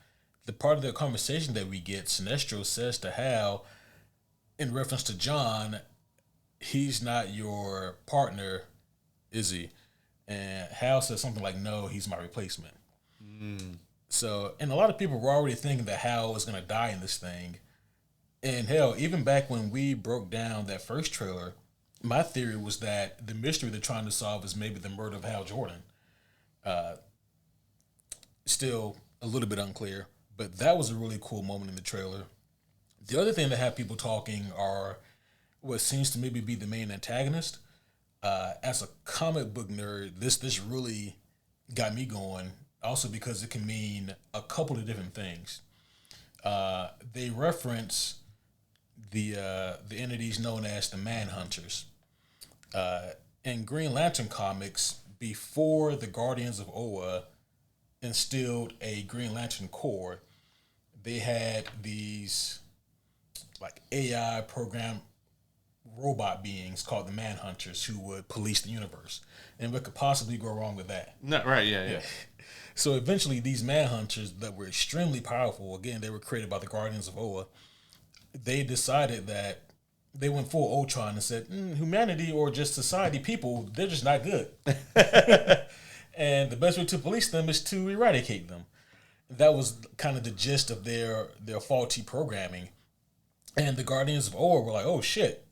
the part of their conversation that we get, Sinestro says to Hal, in reference to John, he's not your partner, is he? And Hal says something like, no, he's my replacement. So, and a lot of people were already thinking that Hal was going to die in this thing. And hell, even back when we broke down that first trailer, my theory was that the mystery they're trying to solve is maybe the murder of Hal Jordan. Still a little bit unclear. But that was a really cool moment in the trailer. The other thing that had people talking are what seems to maybe be the main antagonist. As a comic book nerd, this really got me going. Also because it can mean a couple of different things. They reference the entities known as the Manhunters. In Green Lantern comics, before the Guardians of Oa instilled a Green Lantern Corps, they had these like AI program robot beings called the Manhunters who would police the universe. And what could possibly go wrong with that? No, right, yeah. So eventually these Manhunters that were extremely powerful, again, they were created by the Guardians of Oa, they decided that they went full Ultron and said, humanity or just society people, they're just not good. And the best way to police them is to eradicate them. That was kind of the gist of their faulty programming. And the Guardians of Oa were like, oh shit,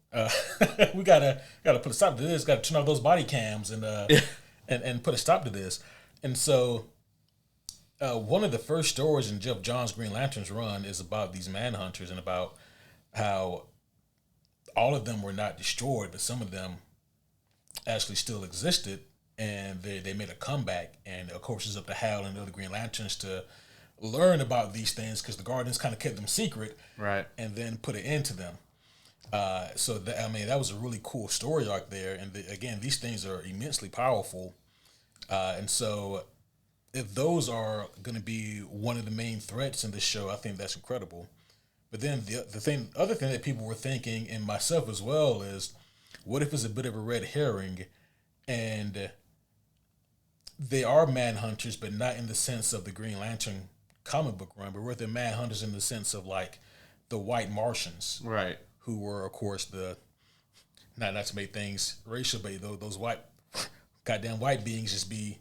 we gotta put a stop to this, gotta turn off those body cams and put a stop to this. And so one of the first stories in Jeff Johns' Green Lantern's run is about these Manhunters and about how all of them were not destroyed, but some of them actually still existed, and they made a comeback. And of course, it's up to Hal and the other Green Lanterns to learn about these things because the Guardians kind of kept them secret, right? And then put it into them. So that was a really cool story arc there. And again, these things are immensely powerful, and so if those are going to be one of the main threats in this show, I think that's incredible. But then the other thing that people were thinking, and myself as well, is what if it's a bit of a red herring, and they are Manhunters, but not in the sense of the Green Lantern comic book run, but they're Manhunters in the sense of like the White Martians, right? Who were, of course, not to make things racial, but those goddamn white beings just be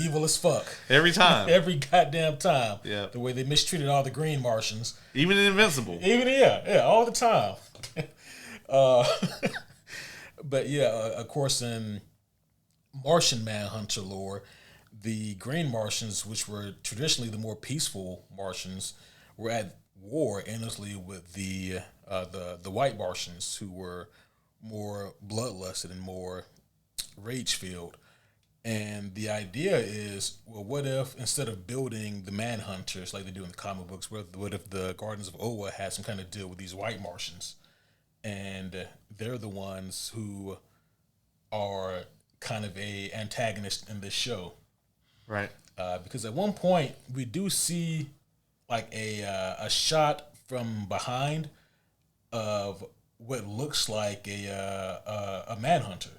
evil as fuck. Every time. Every goddamn time. Yeah. The way they mistreated all the green Martians. Even in Invincible. All the time. But of course, in Martian Manhunter lore, the green Martians, which were traditionally the more peaceful Martians, were at war endlessly with the white Martians, who were more bloodlusted and more rage-filled. And the idea is, well, what if instead of building the Manhunters like they do in the comic books, what if the Guardians of Oa had some kind of deal with these white Martians? And they're the ones who are kind of a antagonist in this show. Right. Because at one point, we do see like a shot from behind of what looks like a Manhunter.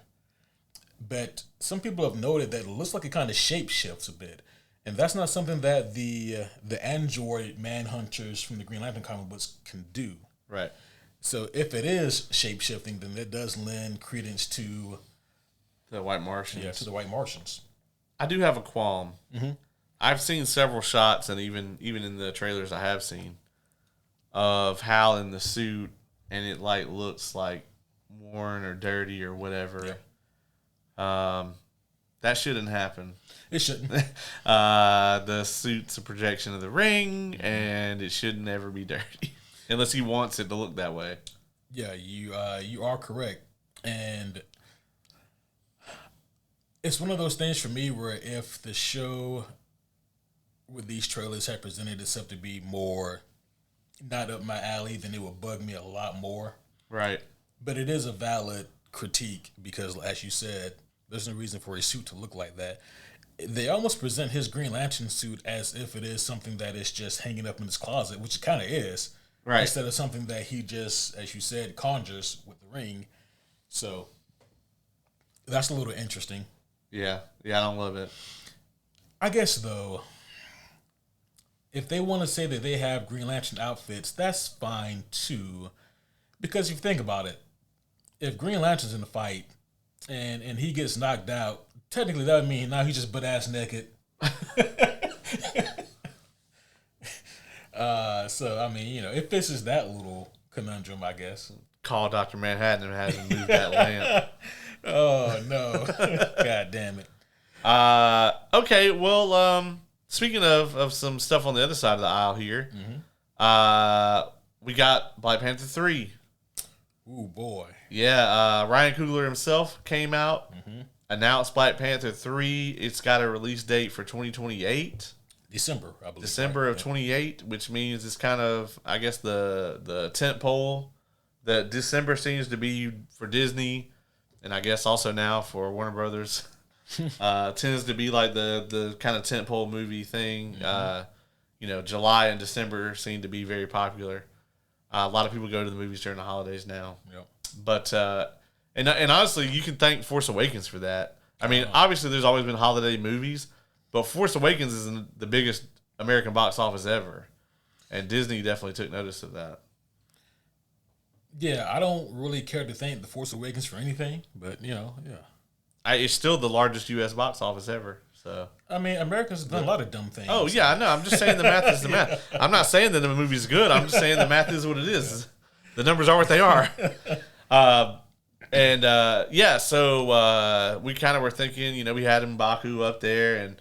But some people have noted that it looks like it kind of shapeshifts a bit. And that's not something that the android Manhunters from the Green Lantern comic books can do. Right. So if it is shapeshifting, then it does lend credence to the White Martians. Yeah, to the White Martians. I do have a qualm. Mm-hmm. I've seen several shots, and even in the trailers I have seen, of Hal in the suit, and it like looks like worn or dirty or whatever. Yeah. That shouldn't happen. It shouldn't. The suit's a projection of the ring, and it shouldn't ever be dirty unless he wants it to look that way. Yeah, you are correct, and it's one of those things for me where if the show with these trailers had presented itself to be more not up my alley, then it would bug me a lot more. Right. But it is a valid critique because, as you said, there's no reason for a suit to look like that. They almost present his Green Lantern suit as if it is something that is just hanging up in his closet, which it kind of is. Right. Instead of something that he just, as you said, conjures with the ring. So that's a little interesting. Yeah. Yeah, I don't love it. I guess, though, if they want to say that they have Green Lantern outfits, that's fine, too. Because if you think about it, if Green Lantern's in the fight and he gets knocked out, technically that would mean now he's just butt-ass naked. So, I mean, it fixes that little conundrum, I guess. Call Dr. Manhattan and have him move that lamp. Oh, no. God damn it. Okay, well, speaking of some stuff on the other side of the aisle here, we got Black Panther 3. Ooh, boy. Yeah, Ryan Coogler himself came out, announced Black Panther 3. It's got a release date for 2028. December, I believe. December of 28, which means it's kind of, I guess, the tent pole that December seems to be for Disney, and I guess also now for Warner Brothers. Tends to be like the kind of tentpole movie thing. July and December seem to be very popular. A lot of people go to the movies during the holidays now. Yep. But and honestly, you can thank Force Awakens for that. I mean, obviously, there's always been holiday movies, but Force Awakens is the biggest American box office ever, and Disney definitely took notice of that. Yeah, I don't really care to thank The Force Awakens for anything, but yeah. It's still the largest U.S. box office ever. So I mean, America's done a lot of dumb things. Oh yeah, I know. I'm just saying the math is the math. I'm not saying that the movie's good. I'm just saying the math is what it is. The numbers are what they are. So we kind of were thinking, we had M'Baku up there, and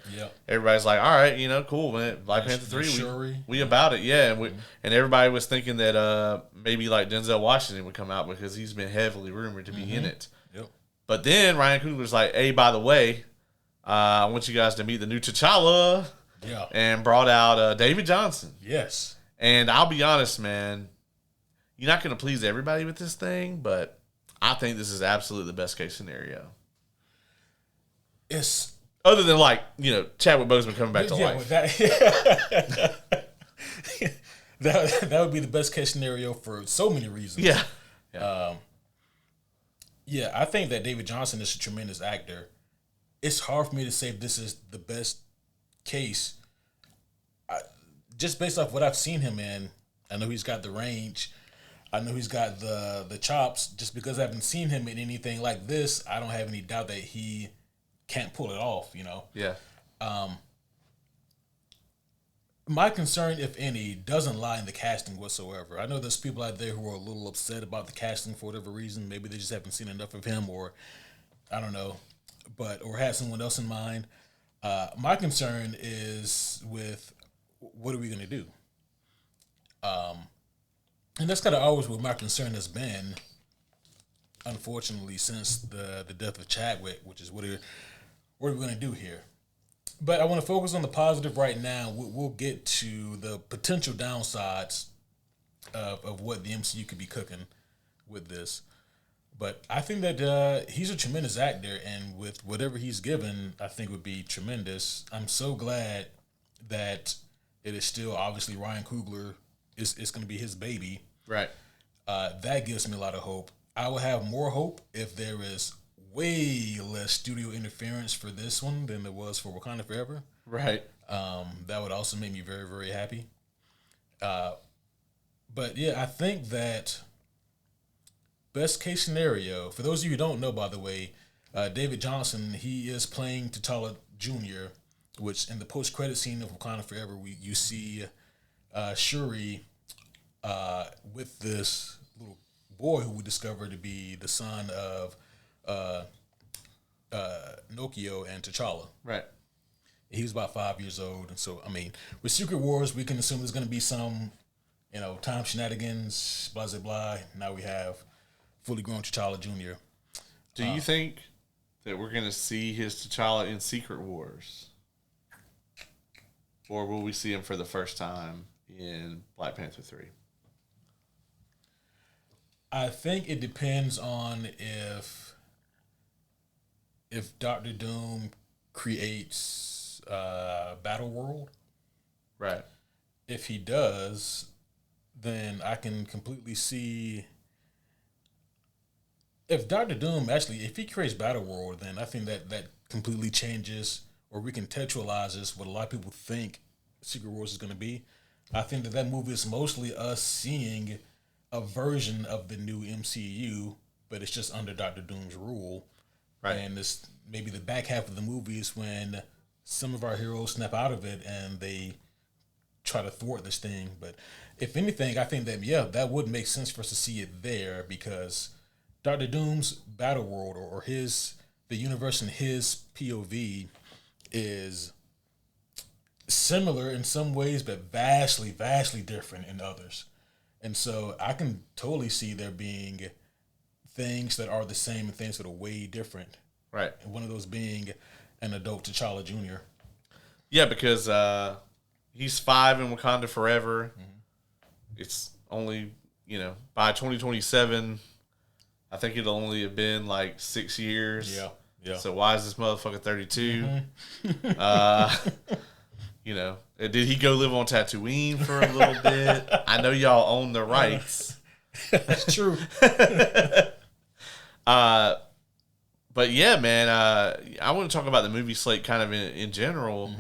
everybody's like, all right, cool, man. Black Panther 3, we about it, yeah. And everybody was thinking that maybe like Denzel Washington would come out because he's been heavily rumored to be in it. Yep. But then Ryan Coogler's like, hey, by the way, I want you guys to meet the new T'Challa. Yeah. And brought out David Johnson. Yes. And I'll be honest, man, you're not going to please everybody with this thing, but I think this is absolutely the best case scenario. It's other than Chadwick Boseman coming back to life. That would be the best case scenario for so many reasons. Yeah. I think that David Johnson is a tremendous actor. It's hard for me to say if this is the best case. Just based off what I've seen him in, I know he's got the range. I know he's got the chops. Just because I haven't seen him in anything like this, I don't have any doubt that he can't pull it off, Yeah. My concern, if any, doesn't lie in the casting whatsoever. I know there's people out there who are a little upset about the casting for whatever reason. Maybe they just haven't seen enough of him, or I don't know, or have someone else in mind. My concern is with what are we going to do? And that's kind of always what my concern has been, unfortunately, since the death of Chadwick, which is what are we going to do here? But I want to focus on the positive right now. We'll get to the potential downsides of what the MCU could be cooking with this. But I think that he's a tremendous actor, and with whatever he's given, I think would be tremendous. I'm so glad that it is still obviously Ryan Coogler. It's going to be his baby. Right. That gives me a lot of hope. I will have more hope if there is way less studio interference for this one than there was for Wakanda Forever. Right. That would also make me very, very happy. But yeah, I think that best case scenario, for those of you who don't know, by the way, David Johnson, he is playing T'Challa Jr., which in the post-credit scene of Wakanda Forever, you see Shuri with this little boy who we discovered to be the son of Nokio and T'Challa. Right. He was about 5 years old, and so with Secret Wars, we can assume there's going to be some, time shenanigans, blah blah blah. Now we have fully grown T'Challa Jr. Do you think that we're going to see his T'Challa in Secret Wars, or will we see him for the first time in Black Panther 3? I think it depends on if Dr. Doom creates Battle World. Right. If he does, then I can completely see if Dr. Doom if he creates Battle World, then I think that completely changes or recontextualizes what a lot of people think Secret Wars is going to be. I think that movie is mostly us seeing a version of the new MCU, but it's just under Dr. Doom's rule. Right. And this maybe the back half of the movie is when some of our heroes snap out of it and they try to thwart this thing. But if anything, I think that that would make sense for us to see it there, because Dr. Doom's Battle World or the universe in his POV is similar in some ways, but vastly, vastly different in others. And so I can totally see there being things that are the same and things that are way different. Right. And one of those being an adult T'Challa Jr. Yeah, because he's 5 in Wakanda Forever. Mm-hmm. It's only, by 2027, I think it'll only have been like 6 years. Yeah. So why is this motherfucker 32? Mm-hmm. You know, did he go live on Tatooine for a little bit? I know y'all own the rights. That's true. But yeah, man, I want to talk about the movie slate kind of in general.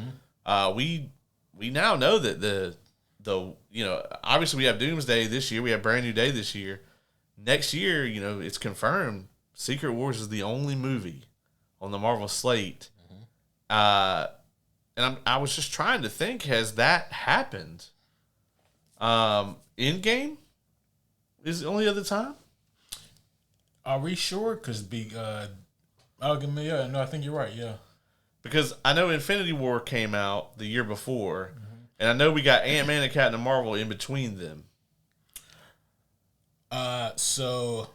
We now know that the obviously we have Doomsday this year. We have Brand New Day this year. Next year, it's confirmed Secret Wars is the only movie on the Marvel slate. And I was just trying to think, has that happened? Endgame is the only other time? Are we sure? Because no, I think you're right. Yeah, because I know Infinity War came out the year before, and I know we got Ant-Man and Captain Marvel in between them. So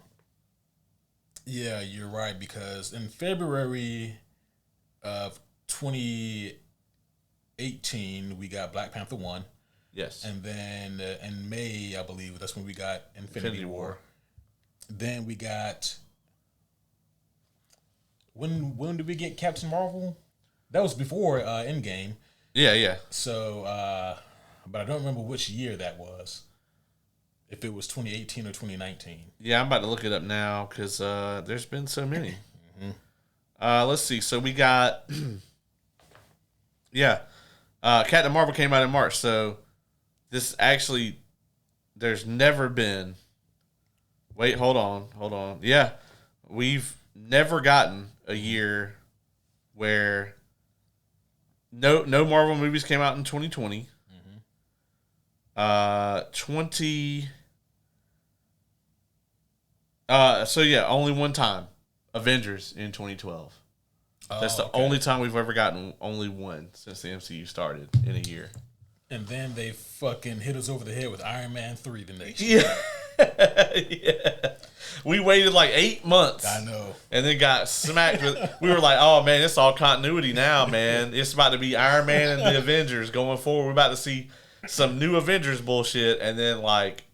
yeah, you're right, because in February of 2018 we got Black Panther 1. Yes. And then in May, I believe, that's when we got Infinity War. Then we got... When did we get Captain Marvel? That was before Endgame. Yeah. So, but I don't remember which year that was. If it was 2018 or 2019. Yeah, I'm about to look it up now because there's been so many. Let's see. So we got... Captain Marvel came out in March, so this actually... There's never been... Wait, hold on. Yeah, we've never gotten a year where no Marvel movies came out in 2020. 20. So yeah, only one time, Avengers in 2012. That's the only time we've ever gotten only one since the MCU started in a year. And then they fucking hit us over the head with Iron Man 3 the next year. Yeah. Yeah. We waited like 8 months. I know. And then got smacked with... We were like, oh, man, it's all continuity now, man. It's about to be Iron Man and the Avengers going forward. We're about to see some new Avengers bullshit. And then, like,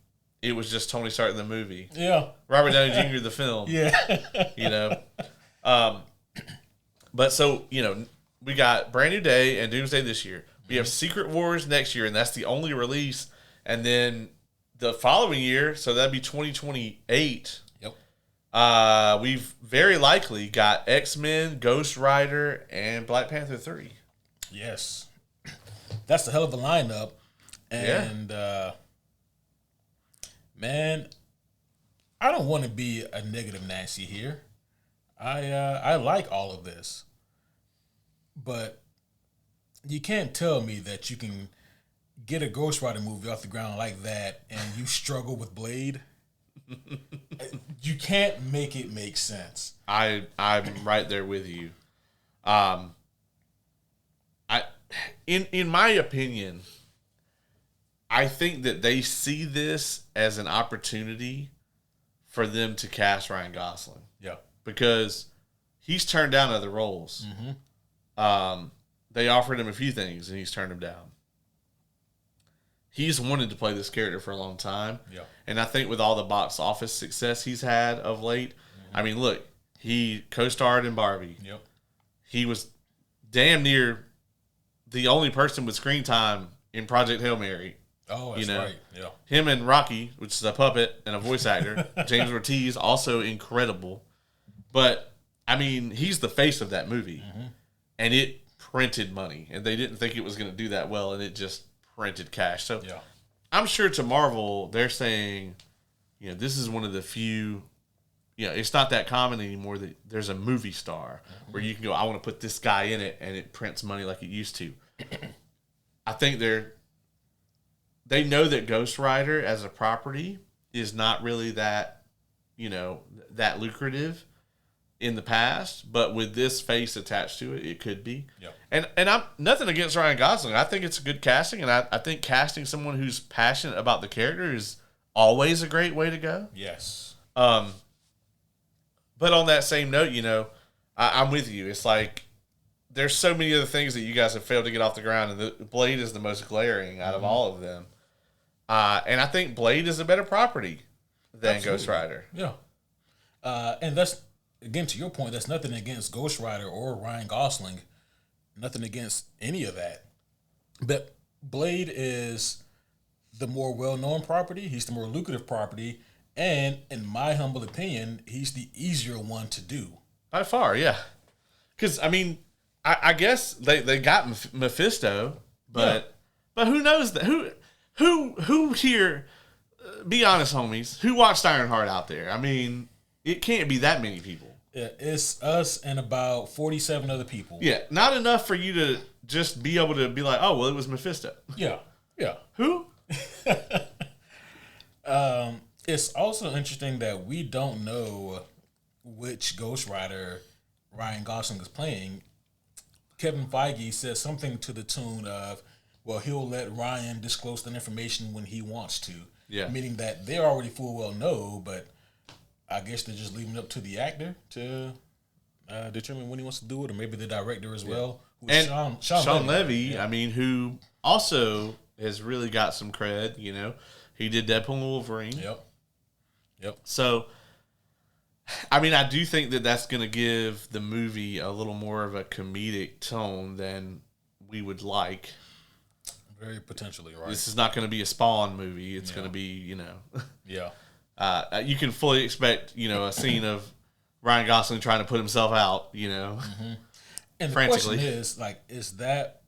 it was just Tony Stark in the movie. Yeah. Robert Downey Jr. the film. Yeah. But so, we got Brand New Day and Doomsday this year. We have Secret Wars next year, and that's the only release. And then the following year, so that'd be 2028. Yep. We've very likely got X-Men, Ghost Rider, and Black Panther 3. Yes. That's a hell of a lineup. And, man, I don't want to be a negative Nancy here. I like all of this. But you can't tell me that you can get a Ghost Rider movie off the ground like that and you struggle with Blade. You can't make it make sense. I'm right there with you. In my opinion, I think that they see this as an opportunity for them to cast Ryan Gosling. Yeah. Because he's turned down other roles. They offered him a few things, and he's turned them down. He's wanted to play this character for a long time. Yeah. And I think with all the box office success he's had of late, I mean, look, he co-starred in Barbie. Yep. He was damn near the only person with screen time in Project Hail Mary. Oh, that's right. Yeah. Him and Rocky, which is a puppet and a voice actor. James Ortiz, also incredible. But, I mean, he's the face of that movie. And it printed money. And they didn't think it was going to do that well, and it just printed cash. So yeah. I'm sure to Marvel, they're saying, this is one of the few, it's not that common anymore that there's a movie star where you can go, I want to put this guy in it, and it prints money like it used to. I think they know that Ghost Rider as a property is not really that, that lucrative in the past, but with this face attached to it, it could be. Yeah. And I'm nothing against Ryan Gosling. I think it's a good casting, and I think casting someone who's passionate about the character is always a great way to go. Yes. But on that same note, I'm with you. It's like there's so many other things that you guys have failed to get off the ground, and the Blade is the most glaring out of all of them. And I think Blade is a better property than Ghost Rider. Yeah. And that's, again, to your point, that's nothing against Ghost Rider or Ryan Gosling. Nothing against any of that. But Blade is the more well-known property. He's the more lucrative property. And in my humble opinion, he's the easier one to do. By far, yeah. Because, I mean, I guess they got Mephisto, but who knows that? Who here, be honest, homies, who watched Ironheart out there? I mean, it can't be that many people. Yeah, it's us and about 47 other people. Yeah, not enough for you to just be able to be like, oh, well, it was Mephisto. Yeah. Who? It's also interesting that we don't know which Ghost Rider Ryan Gosling is playing. Kevin Feige said something to the tune of, well, he'll let Ryan disclose the information when he wants to. Yeah. Meaning that they already full well know, but I guess they're just leaving it up to the actor to determine when he wants to do it, or maybe the director as well. And Sean Levy, Yeah. I mean, who also has really got some cred, you know. He did Deadpool and Wolverine. Yep. So, I mean, I do think that that's going to give the movie a little more of a comedic tone than we would like. Very potentially, right? This is not going to be a Spawn movie. It's going to be, you know. Yeah. You can fully expect, you know, a scene of Ryan Gosling trying to put himself out, you know. Mm-hmm. And the frantically. question is, like, is that...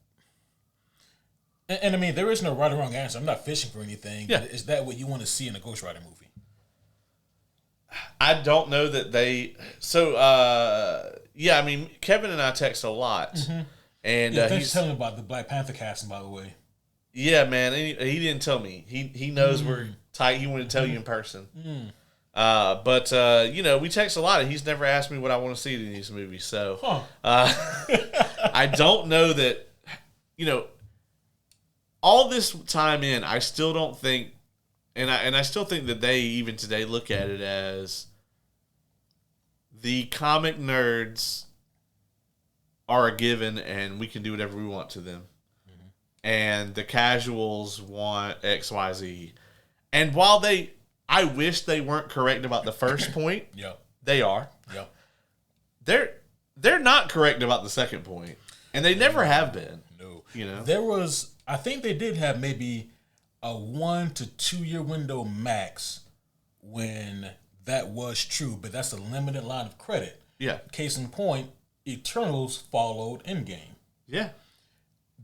And I mean, there is no right or wrong answer. I'm not fishing for anything. Yeah. But is that what you want to see in a Ghost Rider movie? I don't know that they... So, yeah, I mean, Kevin and I text a lot. Mm-hmm. And Yeah, thanks he's... for telling me about the Black Panther casting, by the way. Yeah, man. He didn't tell me. He knows we're tight. He wanted to tell you in person. But you know, we text a lot, and he's never asked me what I want to see in these movies. So I don't know that, you know, all this time in, I still don't think, and I still think that they even today look at it as the comic nerds are a given, and we can do whatever we want to them. And the casuals want X, Y, Z. And while I wish they weren't correct about the first point. Yeah. They are. Yeah. They're not correct about the second point. And they never have been. No. You know? I think they did have maybe a 1 to 2 year window max when that was true, but that's a limited line of credit. Yeah. Case in point, Eternals followed Endgame. Yeah.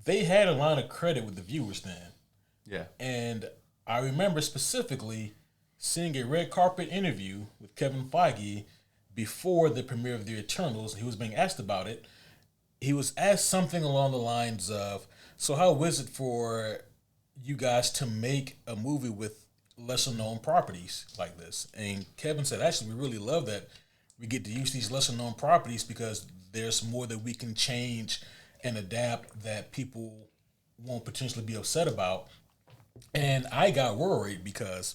They had a line of credit with the viewers then. Yeah. And I remember specifically seeing a red carpet interview with Kevin Feige before the premiere of The Eternals. He was being asked about it. He was asked something along the lines of, so how is it for you guys to make a movie with lesser known properties like this? And Kevin said, actually, we really love that we get to use these lesser known properties because there's more that we can change and adapt that people won't potentially be upset about. And I got worried because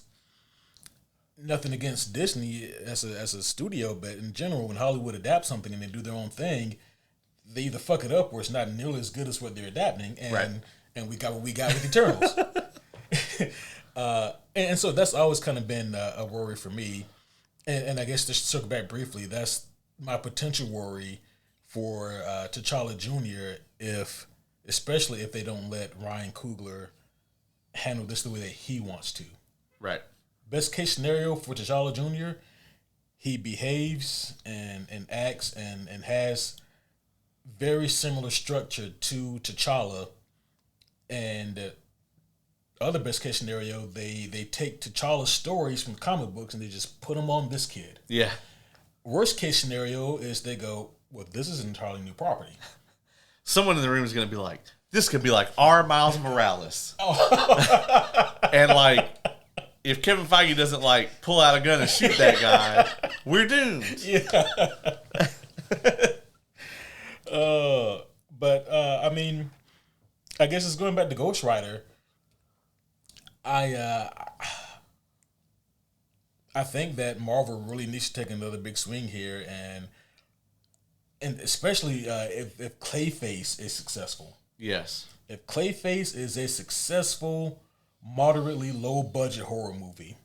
nothing against Disney as a studio, but in general, when Hollywood adapts something and they do their own thing, they either fuck it up or it's not nearly as good as what they're adapting. And right. And we got what we got with Eternals. And so that's always kind of been a worry for me. And I guess just to circle back briefly, that's my potential worry for T'Challa Jr. especially if they don't let Ryan Coogler handle this the way that he wants to. Right. Best case scenario for T'Challa Jr., he behaves and acts and has very similar structure to T'Challa. And other best case scenario, they take T'Challa's stories from comic books and they just put them on this kid. Yeah. Worst case scenario is they go, well, this is an entirely new property. Someone in the room is going to be like, this could be like our Miles Morales. And like, if Kevin Feige doesn't like pull out a gun and shoot that guy, we're doomed. Yeah. But I mean, I guess it's going back to Ghost Rider. I think that Marvel really needs to take another big swing here, and especially if Clayface is successful. Yes. If Clayface is a successful, moderately low budget horror movie,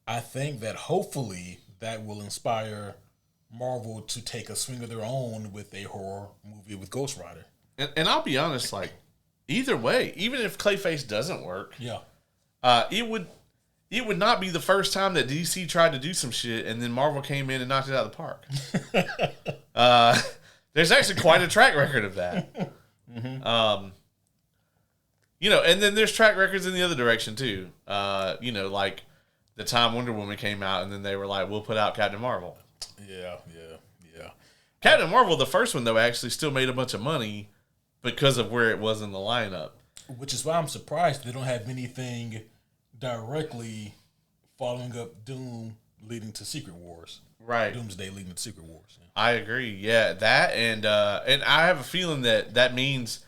I think that hopefully that will inspire Marvel to take a swing of their own with a horror movie with Ghost Rider. And I'll be honest, like, either way, even if Clayface doesn't work, it would not be the first time that DC tried to do some shit and then Marvel came in and knocked it out of the park. There's actually quite a track record of that. You know, and then there's track records in the other direction too. You know, like the time Wonder Woman came out and then they were like, we'll put out Captain Marvel. Yeah. Captain Marvel, the first one though, actually still made a bunch of money because of where it was in the lineup. Which is why I'm surprised they don't have anything directly following up Doom leading to Secret Wars. Right. Doomsday leading to Secret Wars. Yeah. I agree. Yeah, that and I have a feeling that means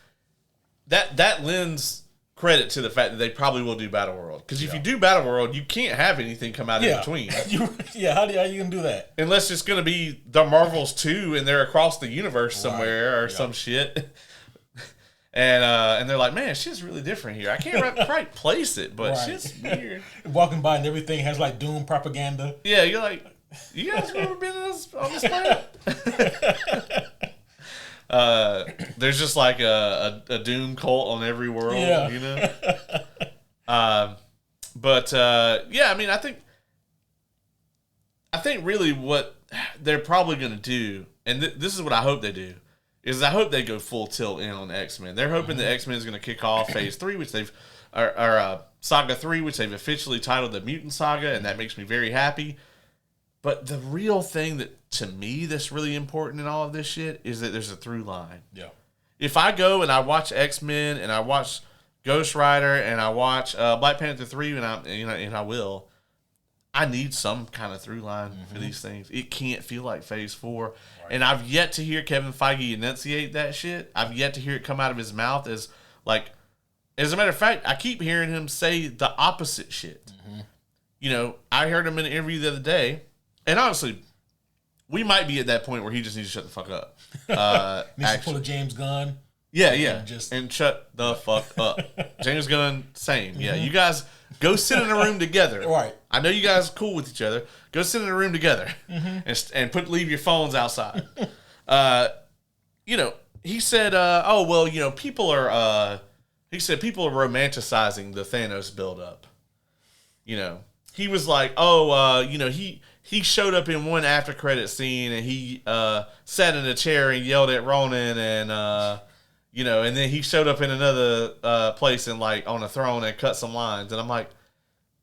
that lends credit to the fact that they probably will do Battle World. Because if you do Battle World, you can't have anything come out in between. How you gonna do that? Unless it's gonna be the Marvels 2 and they're across the universe somewhere or some shit. And they're like, man, shit's really different here. I can't quite place it, but shit's weird. Walking by and everything has like Doom propaganda. Yeah, you're like, you guys ever been on this planet? There's just like a Doom cult on every world, you know? But I mean, I think really what they're probably going to do, and this is what I hope they do, is I hope they go full tilt in on X-Men. They're hoping the X-Men is going to kick off Phase 3, which they've, or Saga 3, which they've officially titled the Mutant Saga, and that makes me very happy. But the real thing that, to me, that's really important in all of this shit is that there's a through line. Yeah. If I go and I watch X-Men and I watch Ghost Rider and I watch Black Panther 3 and I will, I need some kind of through line for these things. It can't feel like Phase 4. Right. And I've yet to hear Kevin Feige enunciate that shit. I've yet to hear it come out of his mouth as a matter of fact, I keep hearing him say the opposite shit. You know, I heard him in an interview the other day. And honestly, we might be at that point where he just needs to shut the fuck up. Needs to pull a James Gunn. Yeah. And shut the fuck up. James Gunn, same. Yeah, you guys go sit in a room together. Right. I know you guys are cool with each other. Go sit in a room together and leave your phones outside. You know, he said, people are romanticizing the Thanos buildup. You know, he was like, he showed up in one after credit scene and he sat in a chair and yelled at Ronan and and then he showed up in another place and like on a throne and cut some lines and I'm like,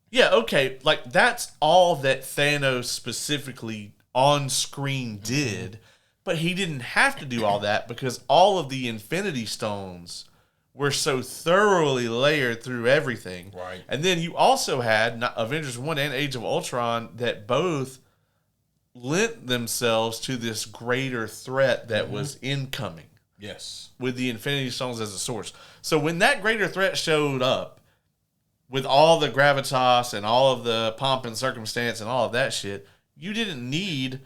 yeah, okay, like that's all that Thanos specifically on screen did, but he didn't have to do all that because all of the Infinity Stones were so thoroughly layered through everything. Right. And then you also had Avengers 1 and Age of Ultron that both lent themselves to this greater threat that was incoming. Yes. With the Infinity Stones as a source. So when that greater threat showed up, with all the gravitas and all of the pomp and circumstance and all of that shit, you didn't need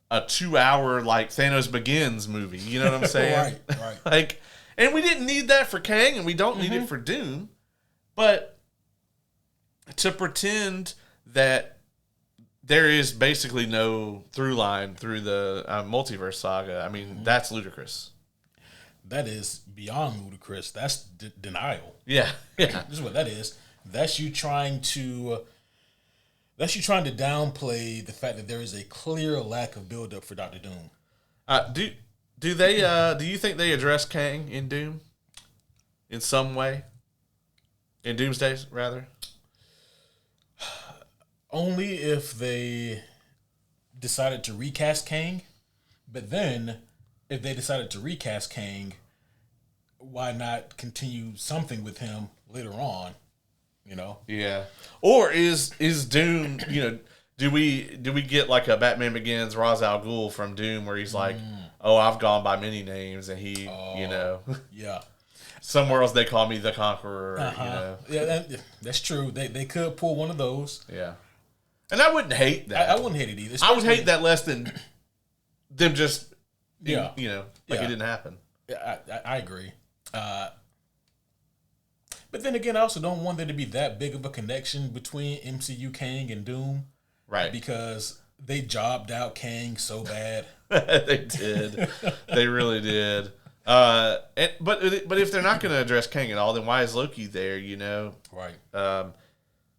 a 2-hour like Thanos Begins movie. You know what I'm saying? Right. And we didn't need that for Kang, and we don't need it for Doom. But to pretend that there is basically no through line through the multiverse saga, I mean, that's ludicrous. That is beyond ludicrous. That's denial. Yeah. This is what that is. That's you trying to downplay the fact that there is a clear lack of buildup for Dr. Doom. Do you think they address Kang in Doom? In some way? In Doomsday, rather? Only if they decided to recast Kang. But then, if they decided to recast Kang, why not continue something with him later on? You know? Yeah. Or is Doom, do we get like a Batman Begins Ra's al Ghul from Doom where he's like, oh, I've gone by many names, and he, Yeah. Some worlds they call me the Conqueror, Yeah, that's true. They could pull one of those. Yeah. And I wouldn't hate that. I wouldn't hate it either. I would hate that less than them just, it didn't happen. Yeah, I agree. But then again, I also don't want there to be that big of a connection between MCU Kang and Doom. Right. Because they jobbed out Kang so bad. They did. They really did. But if they're not going to address Kang at all, then why is Loki there? Right.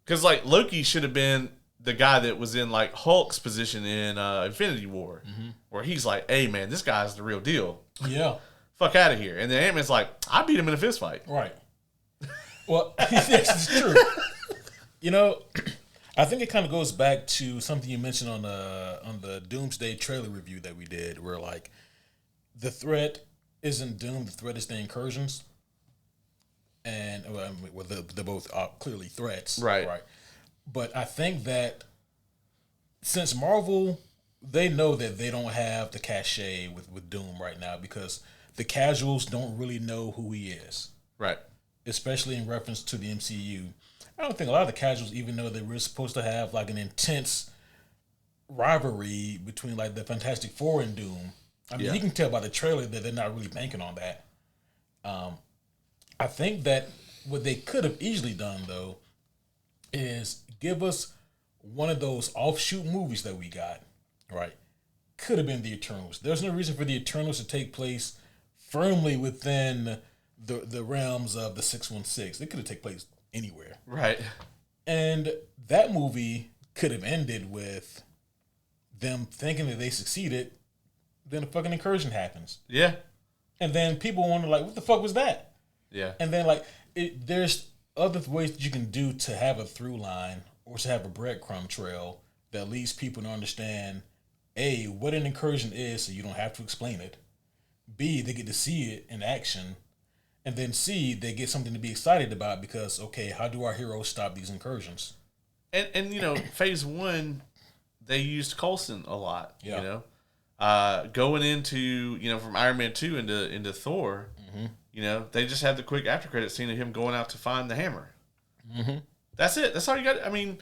Because like Loki should have been the guy that was in like Hulk's position in Infinity War, where he's like, "Hey man, this guy's the real deal. Yeah. Fuck out of here." And then Ant-Man's like, "I beat him in a fist fight." Right. Well, yes, it's true. I think it kind of goes back to something you mentioned on the Doomsday trailer review that we did, where like the threat isn't Doom, the threat is the incursions, and they're both clearly threats, right? But I think that since Marvel, they know that they don't have the cachet with Doom right now because the casuals don't really know who he is, right? Especially in reference to the MCU. I don't think a lot of the casuals even know that we're supposed to have like an intense rivalry between like the Fantastic Four and Doom. I mean, you can tell by the trailer that they're not really banking on that. I think that what they could have easily done though is give us one of those offshoot movies that we got, right? Could have been the Eternals. There's no reason for the Eternals to take place firmly within the realms of the 616. They could have taken place anywhere. Right. And that movie could have ended with them thinking that they succeeded, then a fucking incursion happens. Yeah. And then people wonder, like, what the fuck was that? Yeah. And then, like, there's other ways that you can do to have a through line or to have a breadcrumb trail that leads people to understand, A, what an incursion is so you don't have to explain it. B, they get to see it in action. And then C, they get something to be excited about because, okay, how do our heroes stop these incursions? And phase one, they used Coulson a lot, going into, from Iron Man 2 into Thor, they just had the quick after credit scene of him going out to find the hammer. Mm-hmm. That's it. That's all you got. I mean,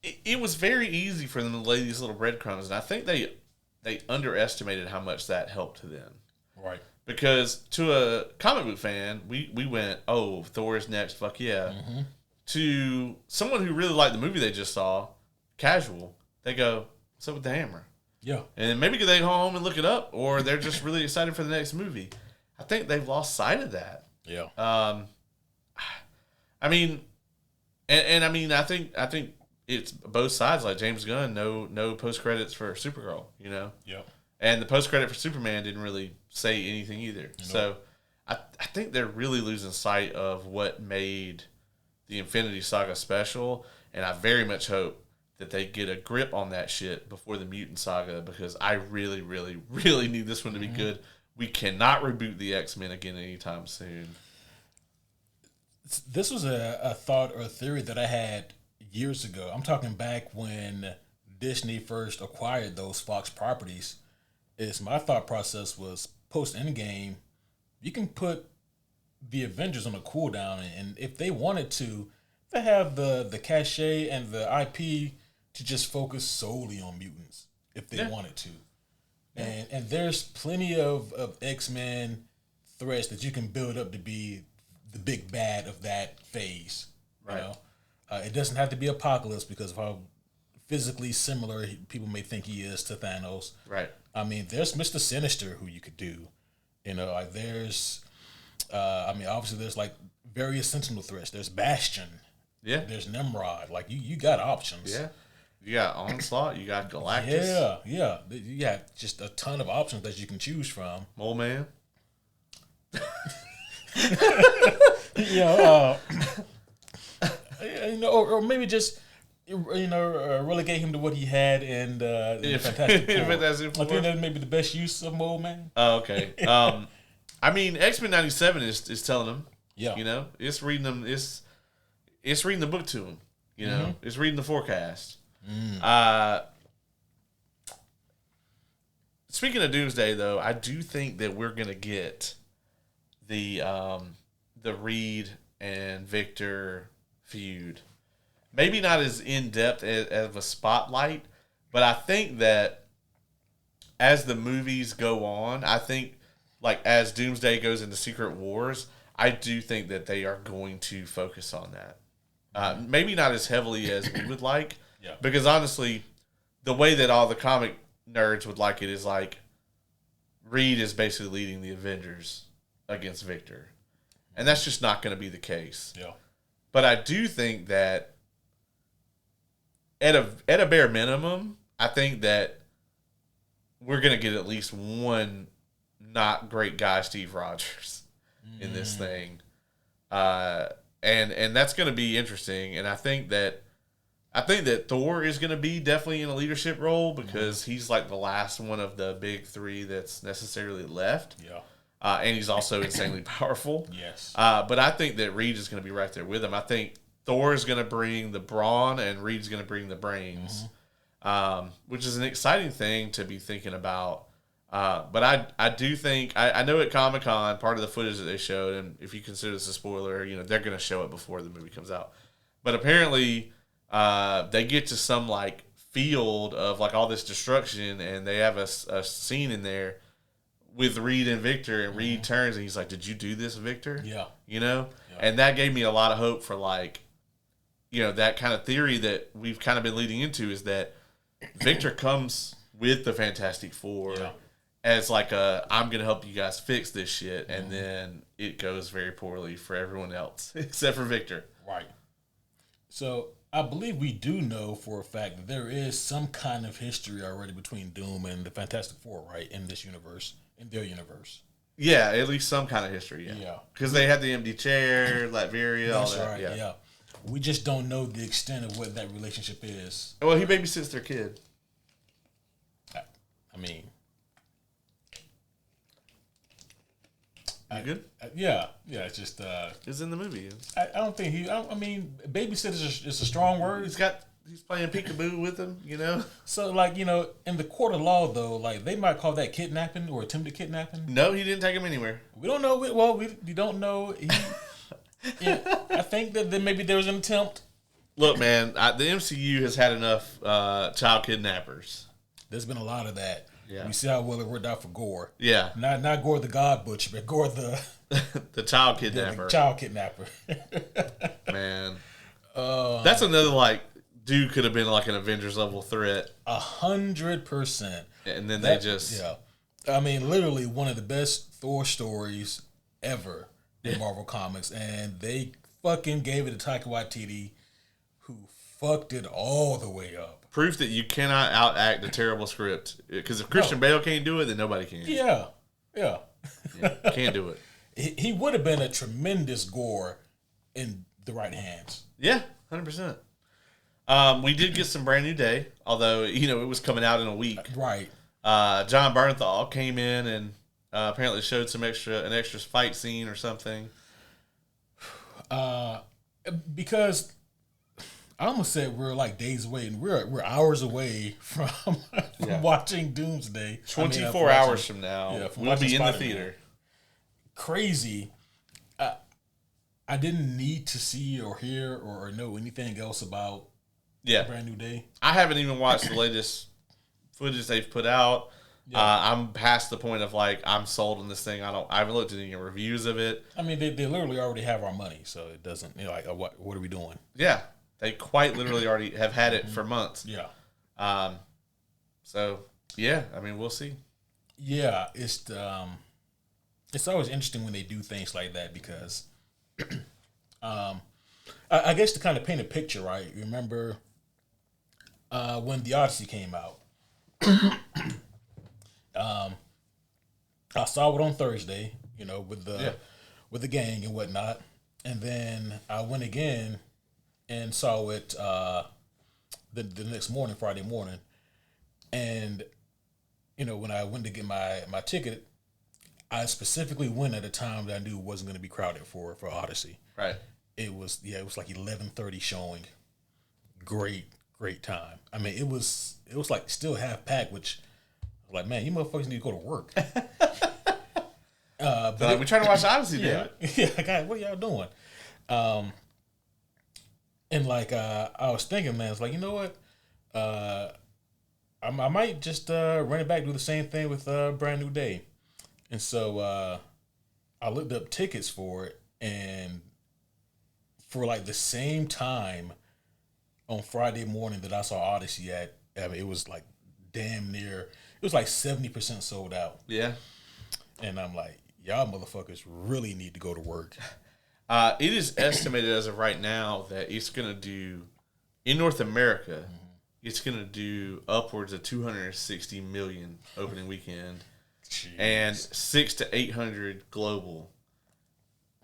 it was very easy for them to lay these little breadcrumbs, and I think they underestimated how much that helped to them. Right. Because to a comic book fan, we went, oh, Thor is next, fuck yeah. Mm-hmm. To someone who really liked the movie they just saw, casual, they go, what's up with the hammer? Yeah. And maybe they go home and look it up, or they're just really excited for the next movie. I think they've lost sight of that. Yeah. I mean, I think it's both sides. Like James Gunn, no post credits for Supergirl, Yeah. And the post credit for Superman didn't really say anything either. Nope. So I think they're really losing sight of what made the Infinity Saga special, and I very much hope that they get a grip on that shit before the Mutant Saga, because I really, really, really need this one to be good. We cannot reboot the X-Men again anytime soon. This was a thought or a theory that I had years ago. I'm talking back when Disney first acquired those Fox properties. My thought process was post Endgame, you can put the Avengers on a cooldown, and if they wanted to, they have the cachet and the IP to just focus solely on mutants if they wanted to. Yeah. And there's plenty of X-Men threats that you can build up to be the big bad of that phase. Right. It doesn't have to be Apocalypse because of how physically similar people may think he is to Thanos. Right. I mean, there's Mr. Sinister who you could do. There's, obviously there's like various Sentinel threats. There's Bastion. Yeah. There's Nimrod. Like you got options. Yeah. You got Onslaught. You got Galactus. Yeah. You got just a ton of options that you can choose from. Mole Man. Or maybe just relegate him to what he had in Fantastic Four. I think that's maybe the best use of Mole Man. Oh, okay. X-Men 97 is telling them. Yeah. It's reading them. It's reading the book to them. It's reading the forecast. Speaking of Doomsday, though, I do think that we're gonna get the Reed and Victor feud. Maybe not as in depth as a spotlight, but I think that as the movies go on, I think like as Doomsday goes into Secret Wars, I do think that they are going to focus on that. Maybe not as heavily as we would like, because honestly, the way that all the comic nerds would like it is like Reed is basically leading the Avengers against Victor. And that's just not going to be the case. Yeah. But I do think that at a bare minimum, I think that we're going to get at least one not great guy, Steve Rogers, in this thing. And that's going to be interesting. And I think that Thor is going to be definitely in a leadership role because he's like the last one of the big three that's necessarily left. Yeah. And he's also insanely powerful. Yes. But I think that Reed is going to be right there with him. I think Thor is going to bring the brawn and Reed's going to bring the brains, which is an exciting thing to be thinking about. But I do think, I know at Comic-Con, part of the footage that they showed, and if you consider this a spoiler, they're going to show it before the movie comes out. But apparently they get to some like field of like all this destruction and they have a scene in there with Reed and Victor, and Reed turns and he's like, "Did you do this, Victor?" Yeah. Yeah. And that gave me a lot of hope for like, that kind of theory that we've kind of been leading into is that Victor comes with the Fantastic Four as like I'm going to help you guys fix this shit. And then it goes very poorly for everyone else except for Victor. Right. So I believe we do know for a fact that there is some kind of history already between Doom and the Fantastic Four, right? In this universe, in their universe. Yeah, at least some kind of history. Yeah. Because they had the empty chair, Latveria, all that. Right. Yeah. We just don't know the extent of what that relationship is. Well, he babysits their kid. I mean, you good? Yeah. It's just. It's in the movie. I don't think I mean, babysit is a strong word. He's playing peekaboo with him, So, like, in the court of law, though, like, they might call that kidnapping or attempted kidnapping. No, he didn't take him anywhere. We don't know. Well, we don't know. I think that maybe there was an attempt. Look, man, the MCU has had enough child kidnappers. There's been a lot of that. Yeah. We see how well it worked out for Gore. Yeah. Not Gore the God Butcher, but Gore the the child kidnapper. The child kidnapper. Man. That's another, like, dude could have been like an Avengers level threat. 100%. And then they just... Yeah. I mean, literally one of the best Thor stories ever in Marvel Comics. And they fucking gave it to Taika Waititi, who fucked it all the way up. Proof that you cannot outact a terrible script. Because if Christian Bale can't do it, then nobody can. Yeah. Can't do it. He would have been a tremendous Gore in the right hands. Yeah, 100%. We did get some Brand New Day, although, it was coming out in a week. Right. John Bernthal came in and apparently showed an extra fight scene or something. Because I almost said we're like days away, and we're hours away from watching Doomsday. 24 hours from now, we'll be in the theater. Crazy. I didn't need to see or hear or know anything else about Brand New Day. I haven't even watched the latest footage they've put out. I'm past the point of like I'm sold on this thing. I haven't looked at any reviews of it. I mean, they literally already have our money, so it doesn't what are we doing? Yeah, they quite literally already have had it for months. Yeah. So yeah, I mean, we'll see. Yeah, it's always interesting when they do things like that because, I guess to kind of paint a picture, right? Remember when the Odyssey came out. I saw it on Thursday, with the gang and whatnot, and then I went again and saw it the next morning, Friday morning, and when I went to get my ticket, I specifically went at a time that I knew wasn't going to be crowded for Odyssey. Right. It was like 11:30 showing. Great time. I mean, it was like still half packed, which I was like, man, you motherfuckers need to go to work. But we're trying to watch Odyssey, damn it. Yeah, God, what are y'all doing? And like I was thinking, man, it's like, you know what? I might just run it back, do the same thing with Brand New Day. And so I looked up tickets for it, and for like the same time on Friday morning that I saw Odyssey at, I mean, it was like damn near, it was like 70% sold out. Yeah. And I'm like, y'all motherfuckers really need to go to work. It is estimated as of right now that it's going to do, in North America, it's going to do upwards of 260 million opening weekend. Jeez. And 600 to 800 global.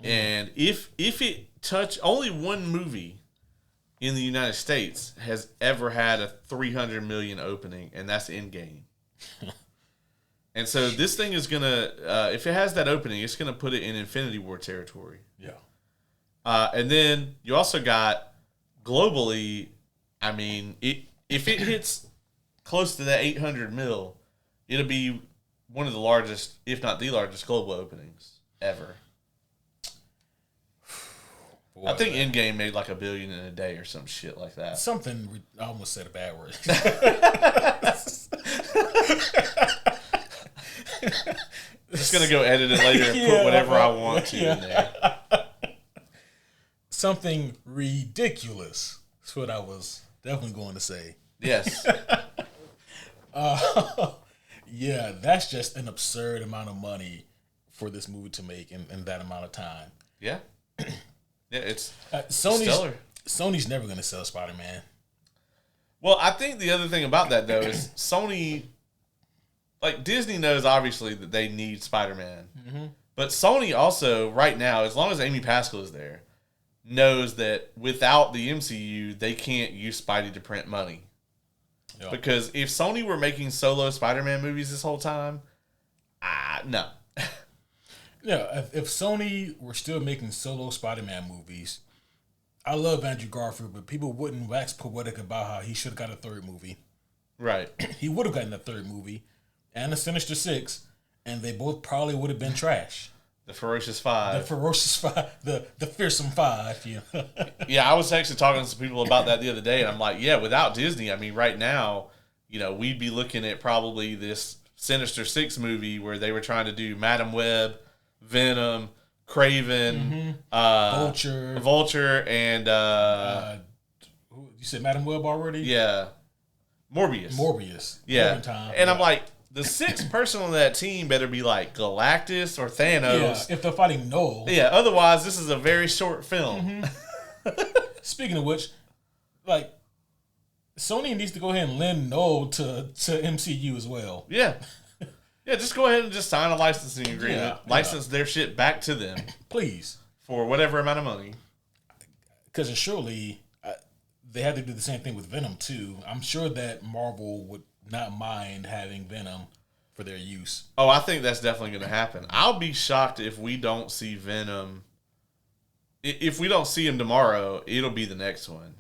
And if it only one movie in the United States has ever had a 300 million opening, and that's Endgame. And so this thing is gonna, if it has that opening, it's gonna put it in Infinity War territory. Yeah. And then you also got globally. I mean, if it hits close to that 800 mil, it'll be one of the largest, if not the largest, global openings ever. Boy, I think Endgame made like $1 billion in a day or some shit like that. I almost said a bad word. Just gonna go edit it later and put whatever I want to in there. Something ridiculous. That's what I was definitely going to say. Yes. Yeah, that's just an absurd amount of money for this movie to make in that amount of time. Yeah. Yeah, it's stellar. Sony's never going to sell Spider-Man. Well, I think the other thing about that, though, is Sony, like Disney knows, obviously, that they need Spider-Man. Mm-hmm. But Sony also, right now, as long as Amy Pascal is there, knows that without the MCU, they can't use Spidey to print money. Yep. Because if Sony were making solo Spider-Man movies this whole time, no. Yeah, if Sony were still making solo Spider-Man movies, I love Andrew Garfield, but people wouldn't wax poetic about how he should have got a third movie. Right. He would have gotten a third movie and a Sinister Six, and they both probably would have been trash. The Ferocious Five. The Fearsome Five. Yeah. Yeah, I was actually talking to some people about that the other day, and I'm like, yeah, without Disney, I mean, right now, we'd be looking at probably this Sinister Six movie where they were trying to do Madam Web, Venom, Kraven, Vulture, and you said Madam Web already? Yeah, Morbius. Yeah, and I'm like, the sixth person on that team better be like Galactus or Thanos. Yeah, if they're fighting Null. Yeah, otherwise this is a very short film. Mm-hmm. Speaking of which, like, Sony needs to go ahead and lend Null to MCU as well. Yeah. Yeah, just go ahead and just sign a licensing agreement. License their shit back to them. Please. For whatever amount of money. Because surely they had to do the same thing with Venom, too. I'm sure that Marvel would not mind having Venom for their use. Oh, I think that's definitely going to happen. I'll be shocked if we don't see Venom. If we don't see him tomorrow, it'll be the next one.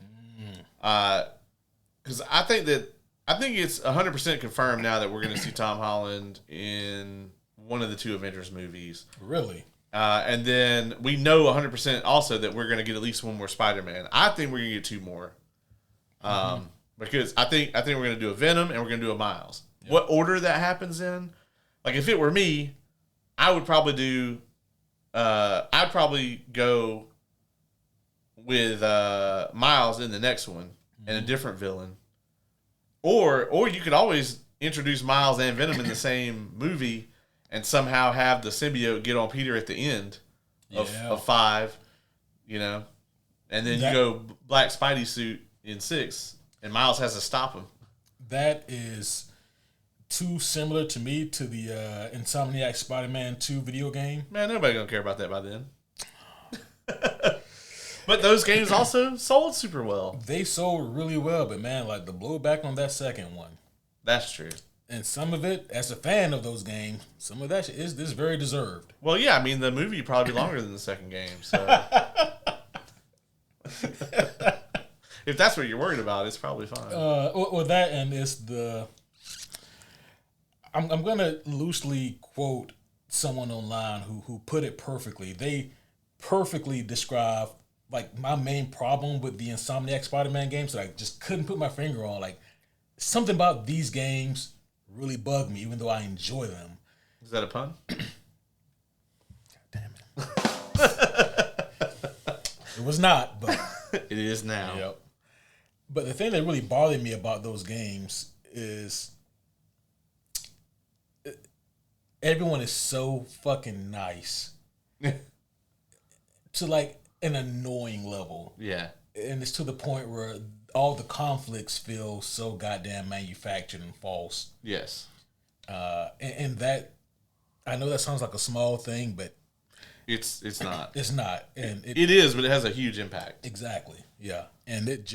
Because I think it's 100% confirmed now that we're going to see Tom Holland in one of the two Avengers movies. Really? And then we know 100% also that we're going to get at least one more Spider-Man. I think we're going to get two more. Because I think we're going to do a Venom and we're going to do a Miles. Yep. What order that happens in? Like, if it were me, I would probably do... I'd probably go with Miles in the next one and a different villain. Or you could always introduce Miles and Venom in the same movie and somehow have the symbiote get on Peter at the end of 5, and then you go Black Spidey suit in 6, and Miles has to stop him. That is too similar to me to the Insomniac Spider-Man 2 video game. Man, nobody gonna care about that by then. But those games also sold super well. They sold really well, but man, like the blowback on that second one. That's true. And some of it, as a fan of those games, some of that is very deserved. Well, yeah, I mean the movie probably longer than the second game, so if that's what you're worried about, it's probably fine. Well, that and it's the. I'm gonna loosely quote someone online who put it perfectly. They perfectly describe like my main problem with the Insomniac Spider-Man games that I just couldn't put my finger on. Like something about these games really bugged me, even though I enjoy them. Is that a pun? God damn it! It was not, but it is now. Yep. But the thing that really bothered me about those games is everyone is so fucking nice to like an annoying level. Yeah. And it's to the point where all the conflicts feel so goddamn manufactured and false. Yes. And that, I know that sounds like a small thing, but it's not. It's not. And it is, but it has a huge impact. Exactly. Yeah. And it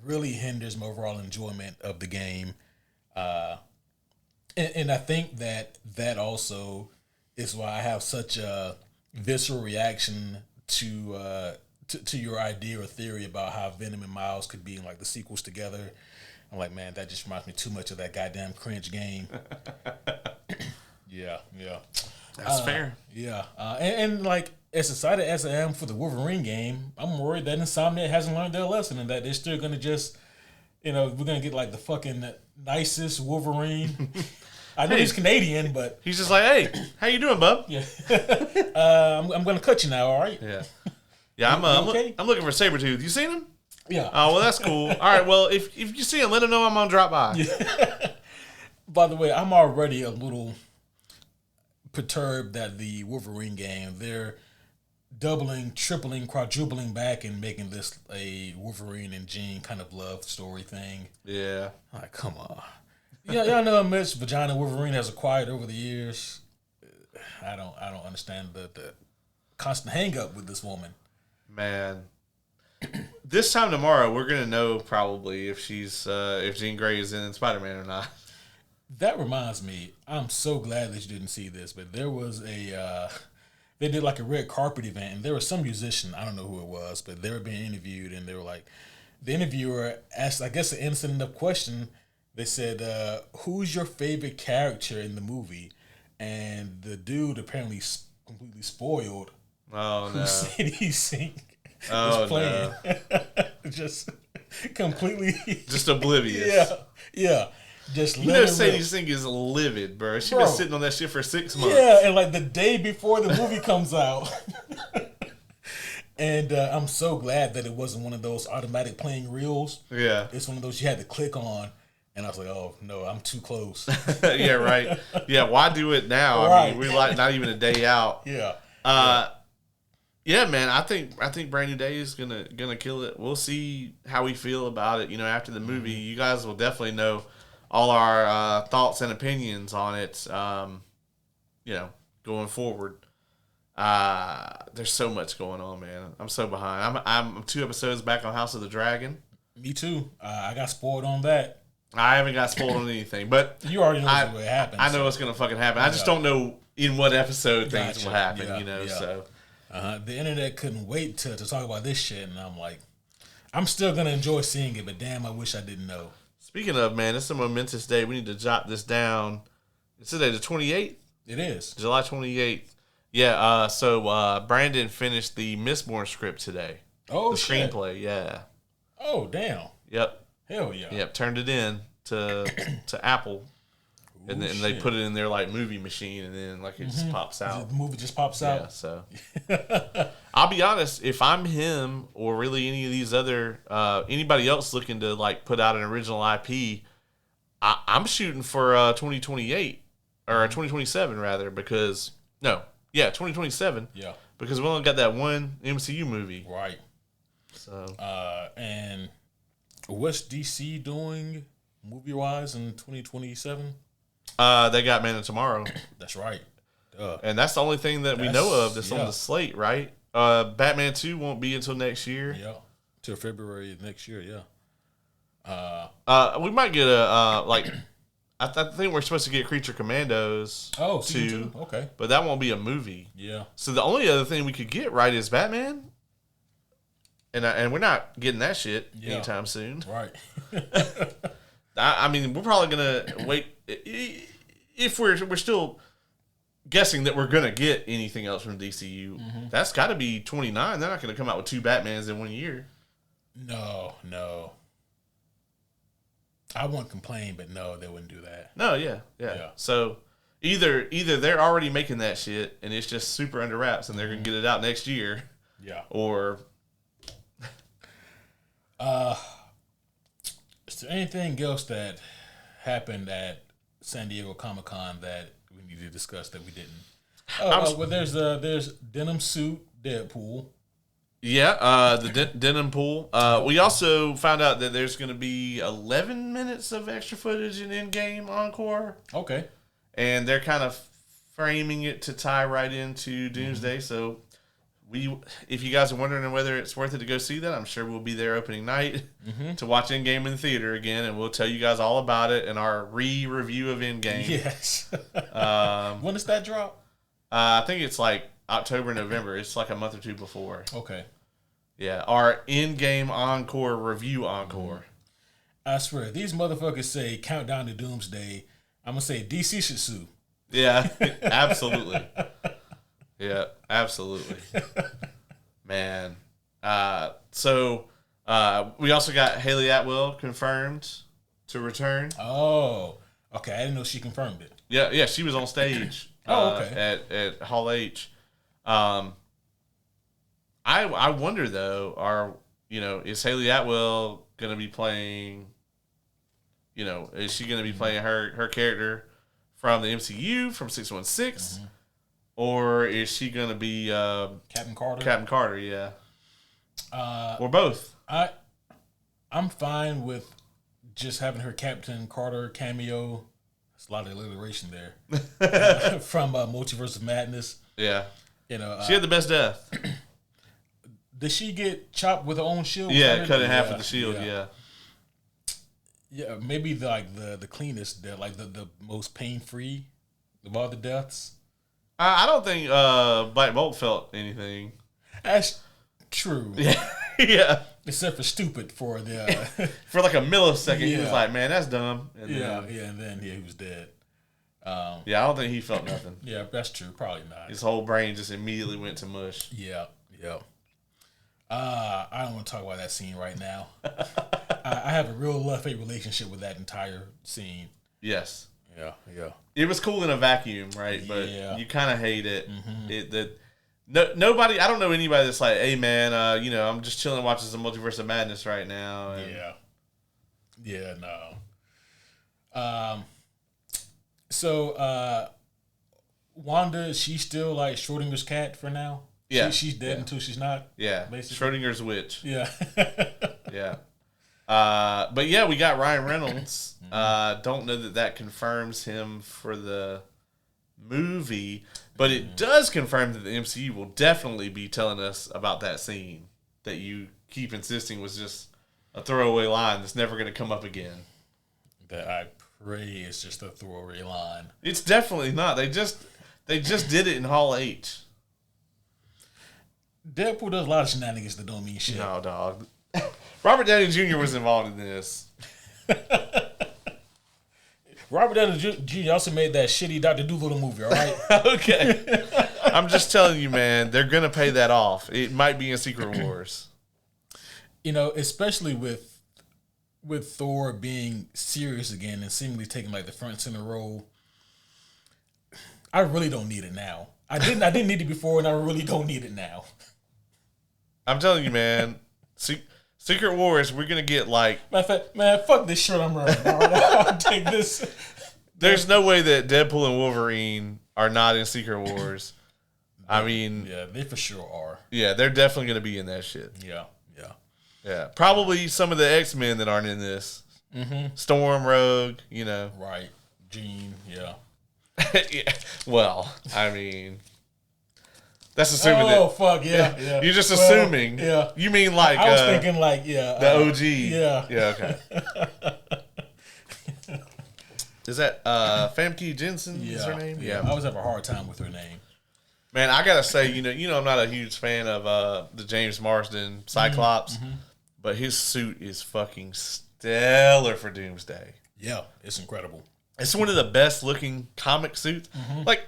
really hinders my overall enjoyment of the game. And I think that also is why I have such a visceral reaction to your idea or theory about how Venom and Miles could be in like the sequels together. I'm like, man, that just reminds me too much of that goddamn cringe game. Yeah. That's fair. Yeah. And like, as excited as I am for the Wolverine game, I'm worried that Insomniac hasn't learned their lesson and that they're still going to just, we're going to get like the fucking nicest Wolverine. I know he's Canadian, but... He's just like, hey, how you doing, bub? Yeah. I'm going to cut you now, all right? Yeah. Yeah, I'm looking for Sabretooth. You seen him? Yeah. Oh, well, that's cool. All right, well, if you see him, let him know I'm going to drop by. Yeah. By the way, I'm already a little perturbed that the Wolverine game, they're doubling, tripling, quadrupling back and making this a Wolverine and Jean kind of love story thing. Yeah. Like, come on. Yeah, y'all know how much vagina Wolverine has acquired over the years. I don't understand the constant hang up with this woman. Man. This time tomorrow, we're gonna know probably if if Jean Grey is in Spider-Man or not. That reminds me, I'm so glad that you didn't see this, but there was they did like a red carpet event, and there was some musician, I don't know who it was, but they were being interviewed, and they were like, the interviewer asked, I guess, an innocent enough question. They said, who's your favorite character in the movie? And the dude apparently completely spoiled. Oh, no. Who said he was playing. No. Just completely. Just oblivious. Yeah. Just Sadie Sink is livid, bro. She been sitting on that shit for 6 months. Yeah, and like the day before the movie comes out. And I'm so glad that it wasn't one of those automatic playing reels. Yeah. It's one of those you had to click on. And I was like, oh, no, I'm too close. Yeah, right. Yeah, why do it now? Right. I mean, we're like not even a day out. Yeah. Yeah, man, I think Brand New Day is gonna kill it. We'll see how we feel about it, after the movie. You guys will definitely know all our thoughts and opinions on it, going forward. There's so much going on, man. I'm so behind. I'm 2 episodes back on House of the Dragon. Me too. I got spoiled on that. I haven't got spoiled on anything, but you already know what happens. I know what's gonna fucking happen. I just don't know in what episode things will happen. So the internet couldn't wait to talk about this shit, and I'm like, I'm still gonna enjoy seeing it, but damn, I wish I didn't know. Speaking of, man, it's a momentous day. We need to jot this down. It's today the 28th. It is July 28th. Yeah. So Brandon finished the Mistborn script today. Oh, the shit. Screenplay. Yeah. Oh, damn. Yep. Hell yeah. Yep. Turned it in to Apple, and then they put it in their like movie machine, and then like it just pops out. The movie just pops out. Yeah. So I'll be honest. If I'm him or really any of these other anybody else looking to like put out an original IP, I'm shooting for 2028 or 2027 rather, because 2027. Yeah. Because we only got that one MCU movie. Right. So and what's DC doing movie-wise in 2027? They got Man of Tomorrow. That's right. And that's the only thing that we know of that's on the slate, right? Batman 2 won't be until next year. Yeah. Till February of next year, yeah. We might get a I think we're supposed to get Creature Commandos. Oh, season 2? Okay. But that won't be a movie. Yeah. So the only other thing we could get right is Batman. And we're not getting that shit anytime soon. Right. I mean, we're probably gonna wait if we're still guessing that we're gonna get anything else from DCU. That's got to be 29. They're not gonna come out with 2 Batmans in 1 year. No. I wouldn't complain, but no, they wouldn't do that. No, yeah. So either they're already making that shit and it's just super under wraps and they're gonna get it out next year. Yeah. Or is there anything else that happened at San Diego Comic-Con that we need to discuss that we didn't? Well, there's Denim Suit Deadpool. Yeah, the Denim Pool. We also found out that there's going to be 11 minutes of extra footage in in-game Encore. Okay. And they're kind of framing it to tie right into Doomsday. So if you guys are wondering whether it's worth it to go see that, I'm sure we'll be there opening night to watch in-game in the theater again, and we'll tell you guys all about it in our review of in-game. Yes. When does that drop? I think it's like October, November. It's like a month or two before. Okay. Yeah, our in-game Encore review Encore. I swear, these motherfuckers say Countdown to Doomsday. I'm going to say DC should sue. Yeah, absolutely. Yeah, absolutely. Man. So we also got Haley Atwell confirmed to return. Oh, okay. I didn't know she confirmed it. Yeah, she was on stage. Okay. At Hall H. I wonder though, is Haley Atwell gonna be playing? Is she gonna be playing her character from the MCU from 616, or is she gonna be Captain Carter? Captain Carter, yeah. Or both. I'm fine with just having her Captain Carter cameo. There's a lot of alliteration there from Multiverse of Madness. Yeah. She had the best death. Did she get chopped with her own shield? Yeah, cut in half with the shield. Yeah. Yeah, maybe the cleanest death, like the most pain free of all the deaths. I don't think Black Bolt felt anything. That's true. Yeah. Yeah. Except for stupid for the for like a millisecond, he was like, "Man, that's dumb." And then he was dead. I don't think he felt nothing. Yeah, that's true. Probably not. His whole brain just immediately went to mush. Yeah. I don't want to talk about that scene right now. I have a real love-hate relationship with that entire scene. Yes. Yeah. It was cool in a vacuum, right? But you kind of hate it. Nobody. I don't know anybody that's like, "Hey, man, I'm just chilling watching some Multiverse of Madness right now." And No. So, Wanda, she's still like Schrodinger's cat for now. Yeah, she's dead until she's not. Yeah, basically. Schrodinger's witch. Yeah. Yeah. But yeah, we got Ryan Reynolds. Don't know that confirms him for the movie, but it does confirm that the MCU will definitely be telling us about that scene that you keep insisting was just a throwaway line that's never going to come up again. That I pray is just a throwaway line. It's definitely not. They just did it in Hall H. Deadpool does a lot of shenanigans that don't mean shit. No, dog. Robert Downey Jr. was involved in this. Robert Downey Jr. also made that shitty Dr. Dolittle movie, all right? Okay. I'm just telling you, man, they're going to pay that off. It might be in Secret Wars. Especially with Thor being serious again and seemingly taking like the front center role. I really don't need it now. I didn't need it before, and I really don't need it now. I'm telling you, man. Secret Wars, we're gonna get like. Man, fuck this shirt I'm wearing. All right, I'll take this. There's no way that Deadpool and Wolverine are not in Secret Wars. I mean, yeah, they for sure are. Yeah, they're definitely gonna be in that shit. Yeah. Probably some of the X-Men that aren't in this. Mm-hmm. Storm, Rogue, Right, Jean, yeah. Yeah. Well, I mean. That's assuming that. Oh, fuck, yeah. You're just assuming. Yeah. You mean like. I was thinking like, the OG. Yeah. Yeah, okay. Is that Famke Jensen? Is her name? Yeah. I always have a hard time with her name. Man, I gotta say, I'm not a huge fan of the James Marsden Cyclops, but his suit is fucking stellar for Doomsday. Yeah, it's incredible. It's one of the best looking comic suits. Like,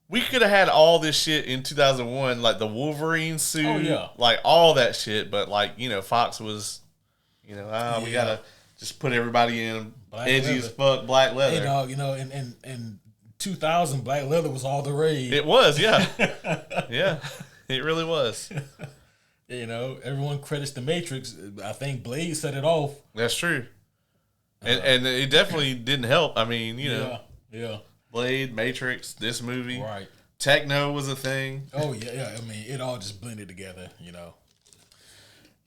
we could have had all this shit in 2001, like the Wolverine suit, like all that shit. But Fox was, we gotta just put everybody in black edgy leather. As fuck black leather. Hey dog, in 2000, black leather was all the rage. It was, yeah, yeah, it really was. Everyone credits the Matrix. I think Blade set it off. That's true. And it definitely didn't help. I mean, you know, yeah, Blade, Matrix, this movie, right. Techno was a thing. Oh yeah. I mean, it all just blended together, you know.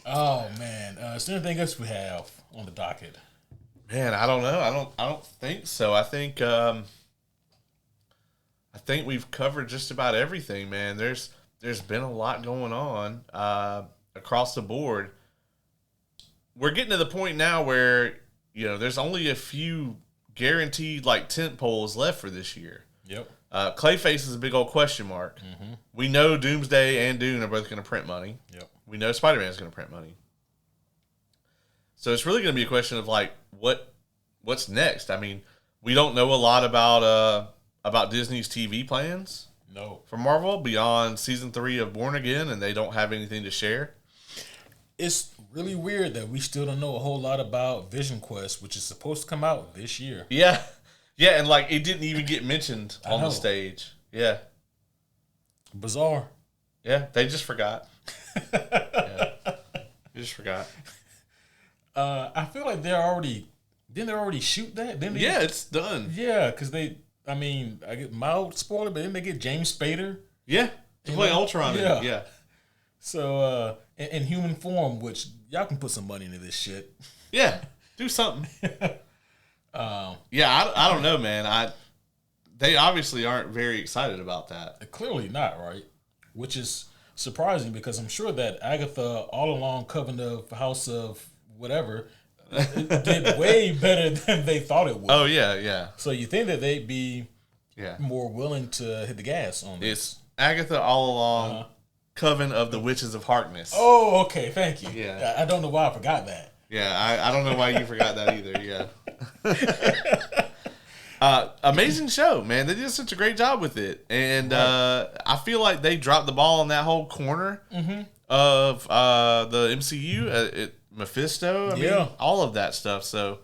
Oh man, is there anything else we have on the docket? Man, I don't know. I don't think so. I think we've covered just about everything, man. There's been a lot going on across the board. We're getting to the point now where, you know, there's only a few guaranteed like tent poles left for this year. Yep. Clayface is a big old question mark. Mm-hmm. We know Doomsday and Dune are both going to print money. Yep. We know Spider-Man is going to print money. So it's really going to be a question of like what's next. I mean, we don't know a lot about Disney's TV plans. No. For Marvel beyond season 3 of Born Again, and they don't have anything to share. It's really weird that we still don't know a whole lot about Vision Quest, which is supposed to come out this year. Yeah. Yeah, and like it didn't even get mentioned on the stage. Yeah. Bizarre. Yeah, they just forgot. Yeah. They just forgot. I feel like didn't they already shoot that? Yeah, it's done. Yeah, because I get mild spoiler, but then they get James Spader. Yeah, to play Ultron. Yeah. Yeah. So, in human form, which y'all can put some money into this shit. Yeah, do something. Yeah, I don't know, man. They obviously aren't very excited about that. Clearly not, right? Which is surprising because I'm sure that Agatha all along Coven of House of whatever did way better than they thought it would. Oh yeah, yeah. So you think that they'd be more willing to hit the gas on this? It's Agatha all along, Coven of the Witches of Harkness. Oh, okay, thank you. Yeah, I don't know why I forgot that. Yeah, I don't know why you forgot that either. Yeah. Amazing show, man. They did such a great job with it, and I feel like they dropped the ball on that whole corner of the MCU. Mephisto, I mean, all of that stuff. So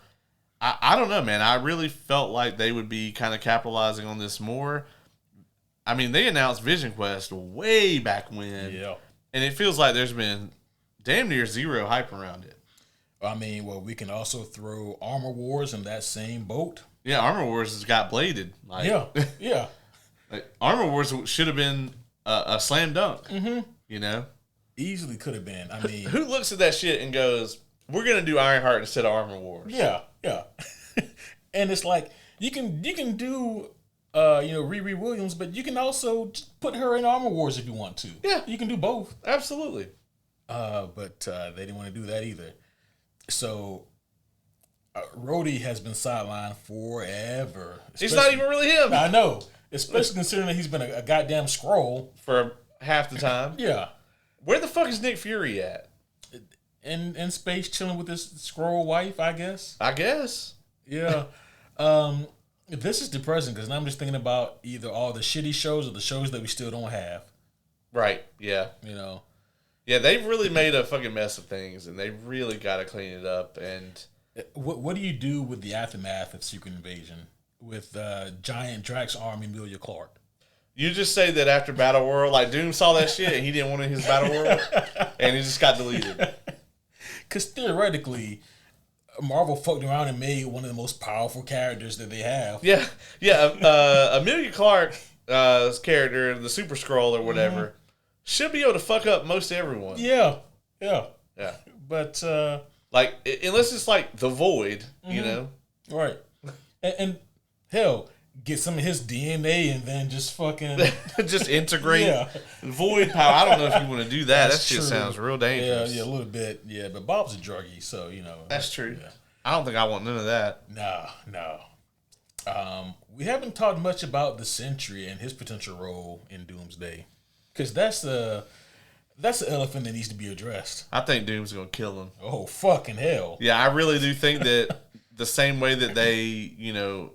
I don't know, man. I really felt like they would be kind of capitalizing on this more. I mean, they announced Vision Quest way back when, and it feels like there's been damn near zero hype around it. I mean, well, we can also throw Armor Wars in that same boat. Yeah, Armor Wars has got bladed. Like, yeah. Like, Armor Wars should have been a slam dunk. Mm-hmm. You know, easly could have been. I mean, who looks at that shit and goes, "We're gonna do Ironheart instead of Armor Wars"? Yeah. And it's like you can do Riri Williams, but you can also just put her in Armor Wars if you want to. Yeah, you can do both. Absolutely. But they didn't want to do that either. So Rhodey has been sidelined forever. He's not even really him. I know, especially considering that he's been a goddamn Skrull for half the time. Yeah. Where the fuck is Nick Fury at? In space, chilling with his Skrull wife, I guess. Yeah. This is depressing because now I'm just thinking about either all the shitty shows or the shows that we still don't have. Right. Yeah. You know. Yeah, they've really made a fucking mess of things, and they really got to clean it up. And what do you do with the aftermath of Secret Invasion with giant Drax arm Emilia Clarke? You just say that after Battle World, like Doom saw that shit and he didn't want it in his Battle World, and he just got deleted. Because theoretically, Marvel fucked around and made one of the most powerful characters that they have. Yeah. Emilia Clarke's character, the Super Skrull or whatever, should be able to fuck up most everyone. Yeah. But like, unless it's like the Void, you know, right? And hell, get some of his DNA and then just fucking just integrate Void power. I don't know if you want to do that. That shit sounds real dangerous. Yeah, a little bit. Yeah, but Bob's a druggie, so you know. That's true. Yeah. I don't think I want none of that. No. We haven't talked much about the Sentry and his potential role in Doomsday, because that's the elephant that needs to be addressed. I think Doom's gonna kill him. Oh fucking hell! Yeah, I really do think that the same way that they, you know,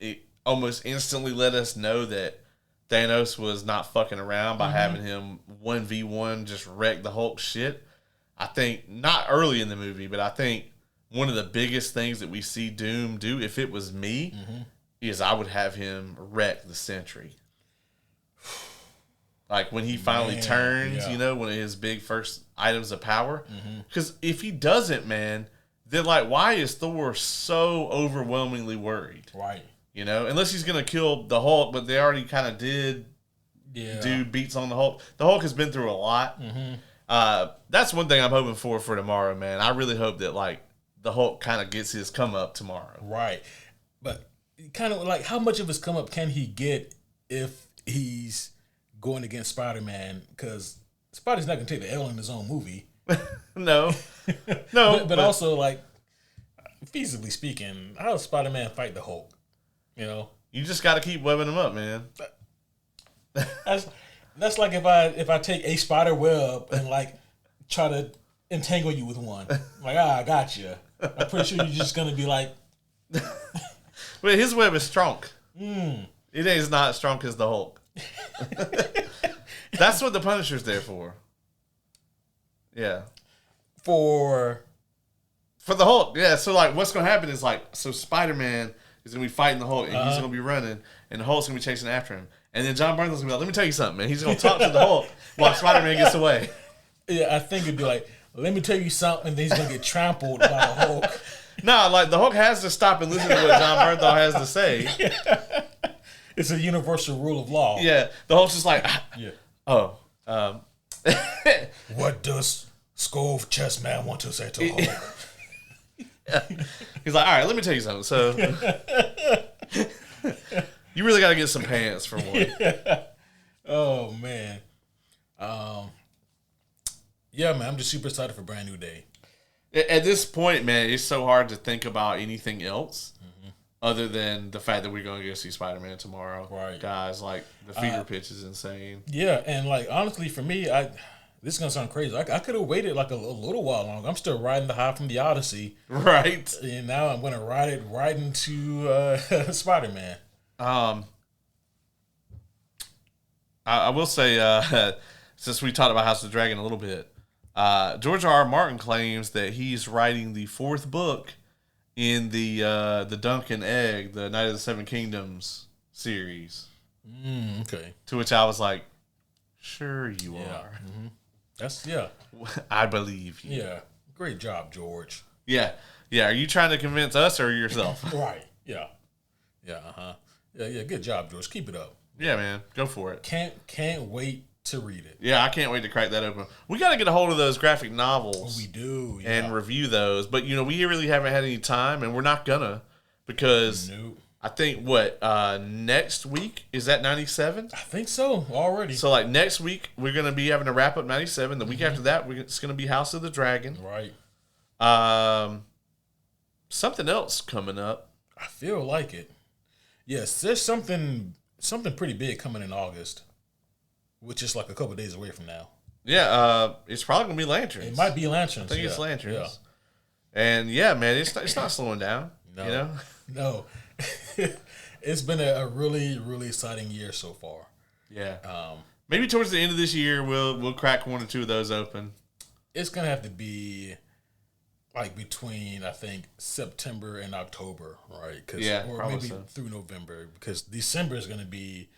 it almost instantly let us know that Thanos was not fucking around by having him 1v1 just wreck the Hulk shit. I think not early in the movie, but I think one of the biggest things that we see Doom do, if it was me, is I would have him wreck the Sentry. Like when he finally turns, you know, one of his big first items of power. Because if he doesn't, man, then like why is Thor so overwhelmingly worried? Right. You know, unless he's gonna kill the Hulk, but they already kind of did. Yeah. Do beats on the Hulk. The Hulk has been through a lot. That's one thing I'm hoping for tomorrow, man. I really hope that like the Hulk kind of gets his come up tomorrow. Right. But kind of like how much of his come up can he get if he's going against Spider-Man? Because Spidey's not going to take the L in his own movie. No. But also, like, feasibly speaking, how does Spider-Man fight the Hulk? You know? You just got to keep webbing him up, man. That's like if I take a spider web and, like, try to entangle you with one. Like, I got you. I'm pretty sure you're just going to be like... Well, his web is strong. It is not as strong as the Hulk. That's what the Punisher's there for. Yeah. For the Hulk, yeah. So, like, what's going to happen is, like, so Spider-Man is going to be fighting the Hulk, and he's going to be running, and the Hulk's going to be chasing after him. And then John Bernthal going to be like, let me tell you something, man. He's going to talk to the Hulk while Spider-Man gets away. Yeah, I think it'd be like, let me tell you something, and then he's going to get trampled by the Hulk. No, like, the Hulk has to stop and listen to what John Bernthal has to say. It's a universal rule of law. Yeah. The Hulk's just like, What does Skull Chest Man want to say to Hulk? He's like, all right, let me tell you something. So, you really got to get some pants for one. Oh, man. Yeah, man, I'm just super excited for Brand New Day. At this point, man, it's so hard to think about anything else other than the fact that we're going to go see Spider-Man tomorrow. Right. Guys, like, the fever pitch is insane. Yeah, and, like, honestly, for me, this is going to sound crazy. I could have waited, like, a little while longer. I'm still riding the high from the Odyssey. Right. And now I'm going to ride it right into Spider-Man. I will say, since we talked about House of the Dragon a little bit, George R. Martin claims that he's writing the 4th book in the Dunk and Egg, the Night of the Seven Kingdoms series. Okay. To which I was like, sure you are. Mm-hmm. That's, yeah. I believe you. Yeah. Great job, George. Yeah. Yeah. Are you trying to convince us or yourself? Right. Yeah. Yeah. Uh-huh. Yeah. Good job, George. Keep it up. Yeah, man. Go for it. Can't wait to read it. Yeah, I can't wait to crack that open. We got to get a hold of those graphic novels. We do, yeah. And review those. But, you know, we really haven't had any time, and we're not gonna, because I think, next week, is that 97? I think so, already. So, like, next week, we're going to be having to wrap up 97. The week after that, it's going to be House of the Dragon. Right. Something else coming up. I feel like it. Yes, there's something pretty big coming in August, which is like a couple of days away from now. Yeah, it's probably gonna be Lanterns. It might be Lanterns. I think it's Lanterns. Yeah. And yeah, man, it's not slowing down. No, you know? No. It's been a really, really exciting year so far. Yeah. Maybe towards the end of this year, we'll crack one or two of those open. It's gonna have to be like between, I think, September and October, right? Or maybe through November, because December is gonna be.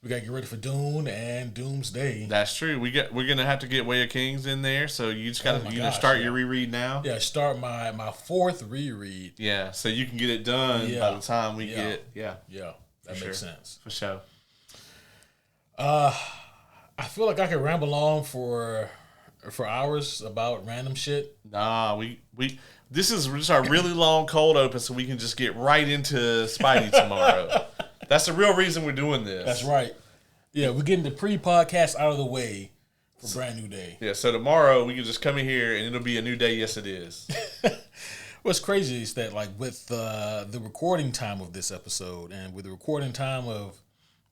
We gotta get ready for Dune and Doomsday. That's true. We're gonna have to get Way of Kings in there, so you just gotta start your reread now. Yeah, start my 4th reread. Yeah, so you can get it done by the time we get. Yeah, that makes sense for sure. I feel like I could ramble on for hours about random shit. Nah, this is just our really long cold open, so we can just get right into Spidey tomorrow. That's the real reason we're doing this. That's right. Yeah, we're getting the pre-podcast out of the way for Brand New Day. Yeah, so tomorrow we can just come in here and it'll be a new day. Yes, it is. What's crazy is that, like, with the recording time of this episode and with the recording time of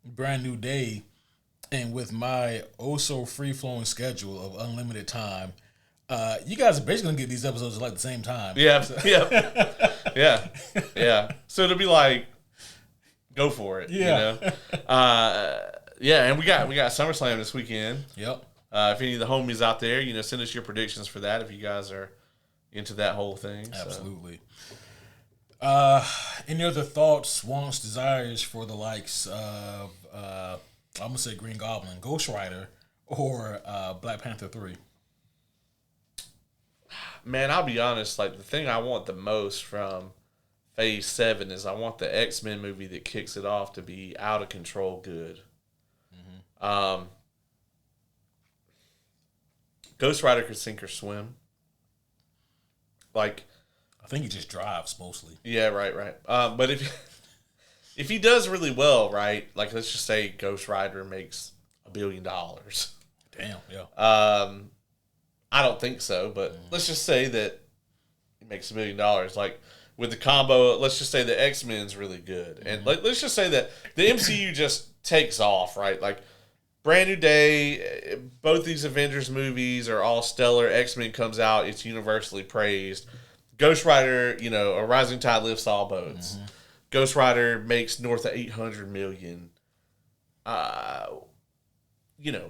Brand New Day and with my free-flowing schedule of unlimited time, you guys are basically going to get these episodes at, like, the same time. Yeah, yeah. So it'll be like, go for it. Yeah. You know? And we got SummerSlam this weekend. Yep. If any of the homies out there, you know, send us your predictions for that if you guys are into that whole thing. Absolutely. Any other thoughts, wants, desires for the likes of I'm gonna say Green Goblin, Ghost Rider, or Black Panther 3? Man, I'll be honest. Like, the thing I want the most from Phase 7 is I want the X-Men movie that kicks it off to be out of control good. Mm-hmm. Ghost Rider could sink or swim. Like, I think he just drives mostly. Yeah, right. But if he does really well, right? Like, let's just say Ghost Rider makes $1 billion. Damn, yeah. I don't think so, but let's just say that he makes $1 million. Like, with the combo, let's just say the X-Men's really good. And let's just say that the MCU just takes off, right? Like, Brand New Day, both these Avengers movies are all stellar. X-Men comes out, it's universally praised. Ghost Rider, a rising tide lifts all boats. Mm-hmm. Ghost Rider makes north of $800 million.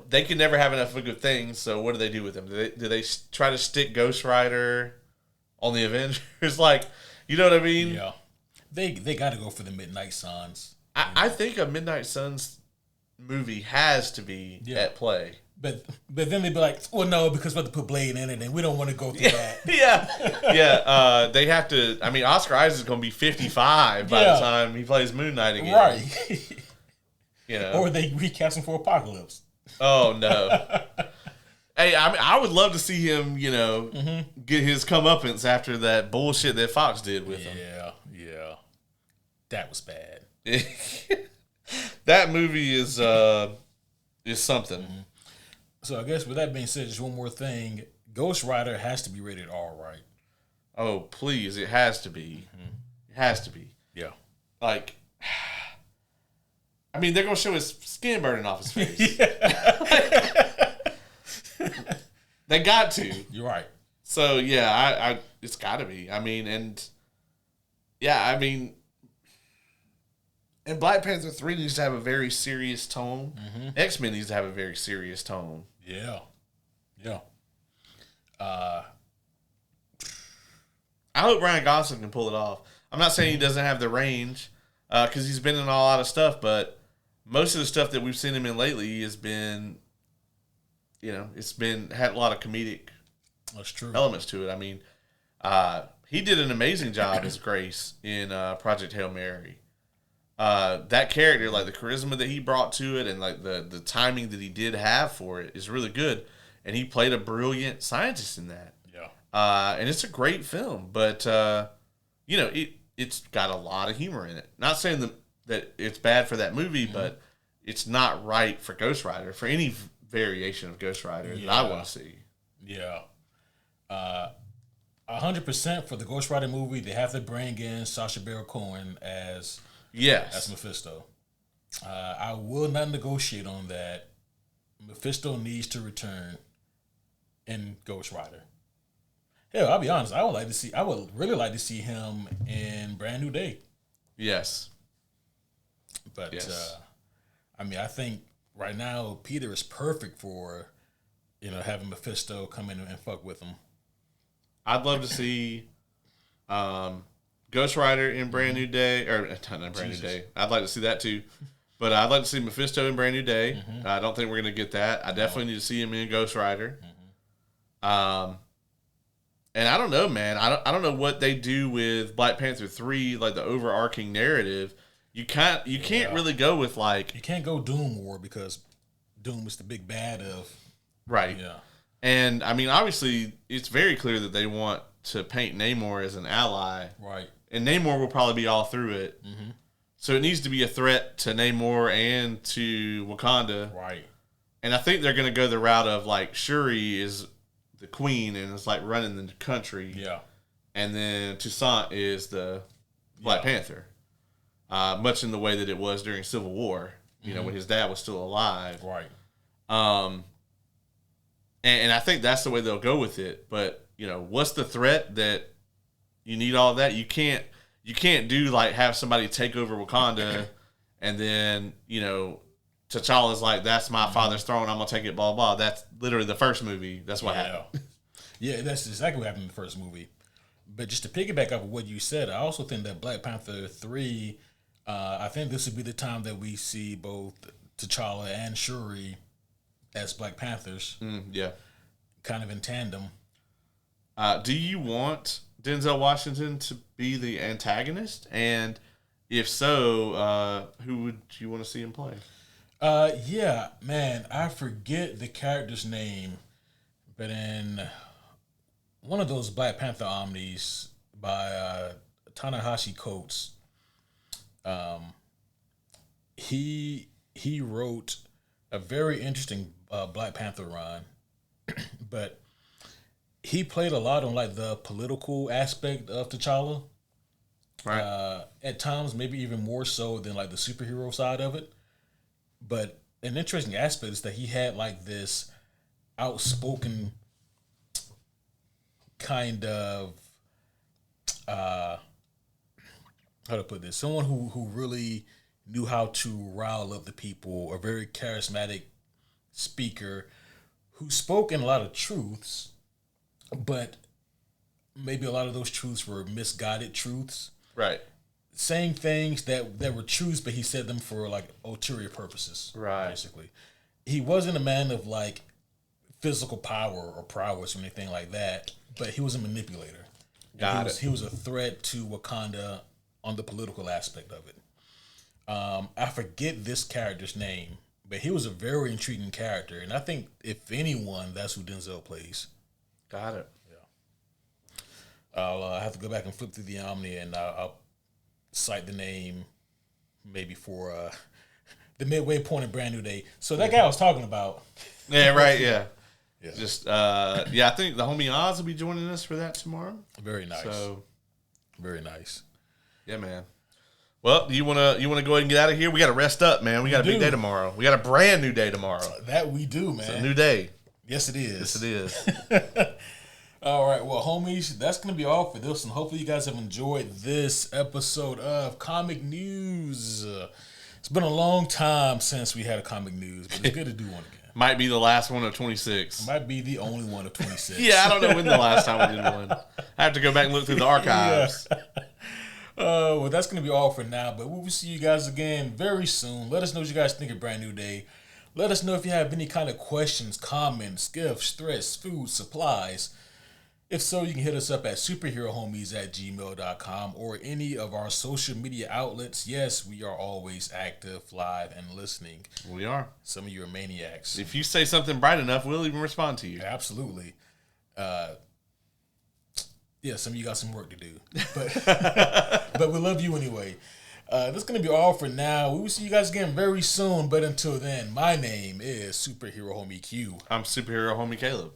They can never have enough of a good thing, so what do they do with them? Do they try to stick Ghost Rider on the Avengers? Like, you know what I mean? Yeah. They got to go for the Midnight Suns. I think a Midnight Suns movie has to be at play. But then they'd be like, well, no, because we have to put Blade in it, and we don't want to go through that. Yeah. They have to. I mean, Oscar Isaac is going to be 55 by the time he plays Moon Knight again. Right. Or they recast him for Apocalypse. Oh, no. Hey, I mean, I would love to see him, get his comeuppance after that bullshit that Fox did with him. Yeah. That was bad. That movie is something. Mm-hmm. So I guess with that being said, just one more thing. Ghost Rider has to be rated R, right? Oh, please. It has to be. Mm-hmm. It has to be. Yeah. Like, I mean, they're going to show his skin burning off his face. They got to. You're right. So, yeah, it's got to be. I mean, and Black Panther 3 needs to have a very serious tone. Mm-hmm. X-Men needs to have a very serious tone. Yeah. I hope Ryan Gosling can pull it off. I'm not saying he doesn't have the range, because he's been in a lot of stuff, but most of the stuff that we've seen him in lately has been, it's been had a lot of comedic elements to it. I mean, he did an amazing job as Grace in Project Hail Mary. That character, like the charisma that he brought to it and like the timing that he did have for it is really good. And he played a brilliant scientist in that. Yeah. And it's a great film, but, it's got a lot of humor in it. Not saying that it's bad for that movie, but it's not right for Ghost Rider, for any variation of Ghost Rider that I want to see. Yeah. 100% for the Ghost Rider movie, they have to bring in Sacha Baron Cohen as Mephisto. I will not negotiate on that. Mephisto needs to return in Ghost Rider. Hell, I'll be honest. I would really like to see him in Brand New Day. Yes. But I think right now Peter is perfect for having Mephisto come in and fuck with him. I'd love to see Ghost Rider in Brand New Day, or not Brand New Day. I'd like to see that too. But I'd like to see Mephisto in Brand New Day. Mm-hmm. I don't think we're going to get that. I definitely need to see him in Ghost Rider. Mm-hmm. And I don't know, man. I don't know what they do with Black Panther 3, like the overarching narrative. You can't really go with like... You can't go Doom War because Doom is the big bad of... Right. Yeah. And, I mean, obviously, it's very clear that they want to paint Namor as an ally. Right. And Namor will probably be all through it. Mm-hmm. So it needs to be a threat to Namor and to Wakanda. Right. And I think they're going to go the route of, like, Shuri is the queen and is, like, running the country. Yeah. And then Toussaint is the Black Panther. Much in the way that it was during Civil War, when his dad was still alive. Right. And I think that's the way they'll go with it. But, what's the threat that you need all that? You can't do like have somebody take over Wakanda and then, T'Challa's like, that's my father's throne, I'm going to take it, blah, blah. That's literally the first movie. That's what happened. Yeah, that's exactly what happened in the first movie. But just to piggyback off of what you said, I also think that Black Panther 3, I think this would be the time that we see both T'Challa and Shuri as Black Panthers. Yeah. Kind of in tandem. Do you want Denzel Washington to be the antagonist? And if so, who would you want to see him play? Yeah, man, I forget the character's name, but in one of those Black Panther omnis by Ta-Nehisi Coates, he wrote a very interesting Black Panther run, but he played a lot on like the political aspect of T'Challa. Right. At times, maybe even more so than like the superhero side of it. But an interesting aspect is that he had like this outspoken kind of how to put this, someone who really knew how to rile up the people, a very charismatic speaker who spoke in a lot of truths, but maybe a lot of those truths were misguided truths. Right. Saying things that were truths, but he said them for like ulterior purposes. Right. Basically, he wasn't a man of like physical power or prowess or anything like that, but he was a manipulator. He was a threat to Wakanda on the political aspect of it. I forget this character's name, but he was a very intriguing character, and I think if anyone, that's who Denzel plays. Got it. Yeah. I'll have to go back and flip through the Omni, and I'll cite the name maybe for the midway point of Brand New Day. So that guy I was talking about. Yeah, right, yeah. Just I think the homie Oz will be joining us for that tomorrow. Very nice. So very nice. Yeah, man. Well, you wanna go ahead and get out of here? We gotta rest up, man. We got a big day tomorrow. We got a brand new day tomorrow. That we do, man. It's a new day. Yes, it is. Yes, it is. All right, well, homies, that's going to be all for this, and hopefully you guys have enjoyed this episode of Comic News. It's been a long time since we had a Comic News, but it's good to do one again. Might be the last one of 26. Might be the only one of 26. Yeah, I don't know when the last time we did one. I have to go back and look through the archives. Yeah. Well, that's going to be all for now, but we will see you guys again very soon. Let us know what you guys think of Brand New Day. Let us know if you have any kind of questions, comments, gifts, threats, food, supplies. If so, you can hit us up at superherohomies@gmail.com or any of our social media outlets. Yes, we are always active, live, and listening. We are. Some of you are maniacs. If you say something bright enough, we'll even respond to you. Absolutely. Yeah, some of you got some work to do. But, but we love you anyway. That's going to be all for now. We will see you guys again very soon. But until then, my name is Superhero Homie Q. I'm Superhero Homie Caleb.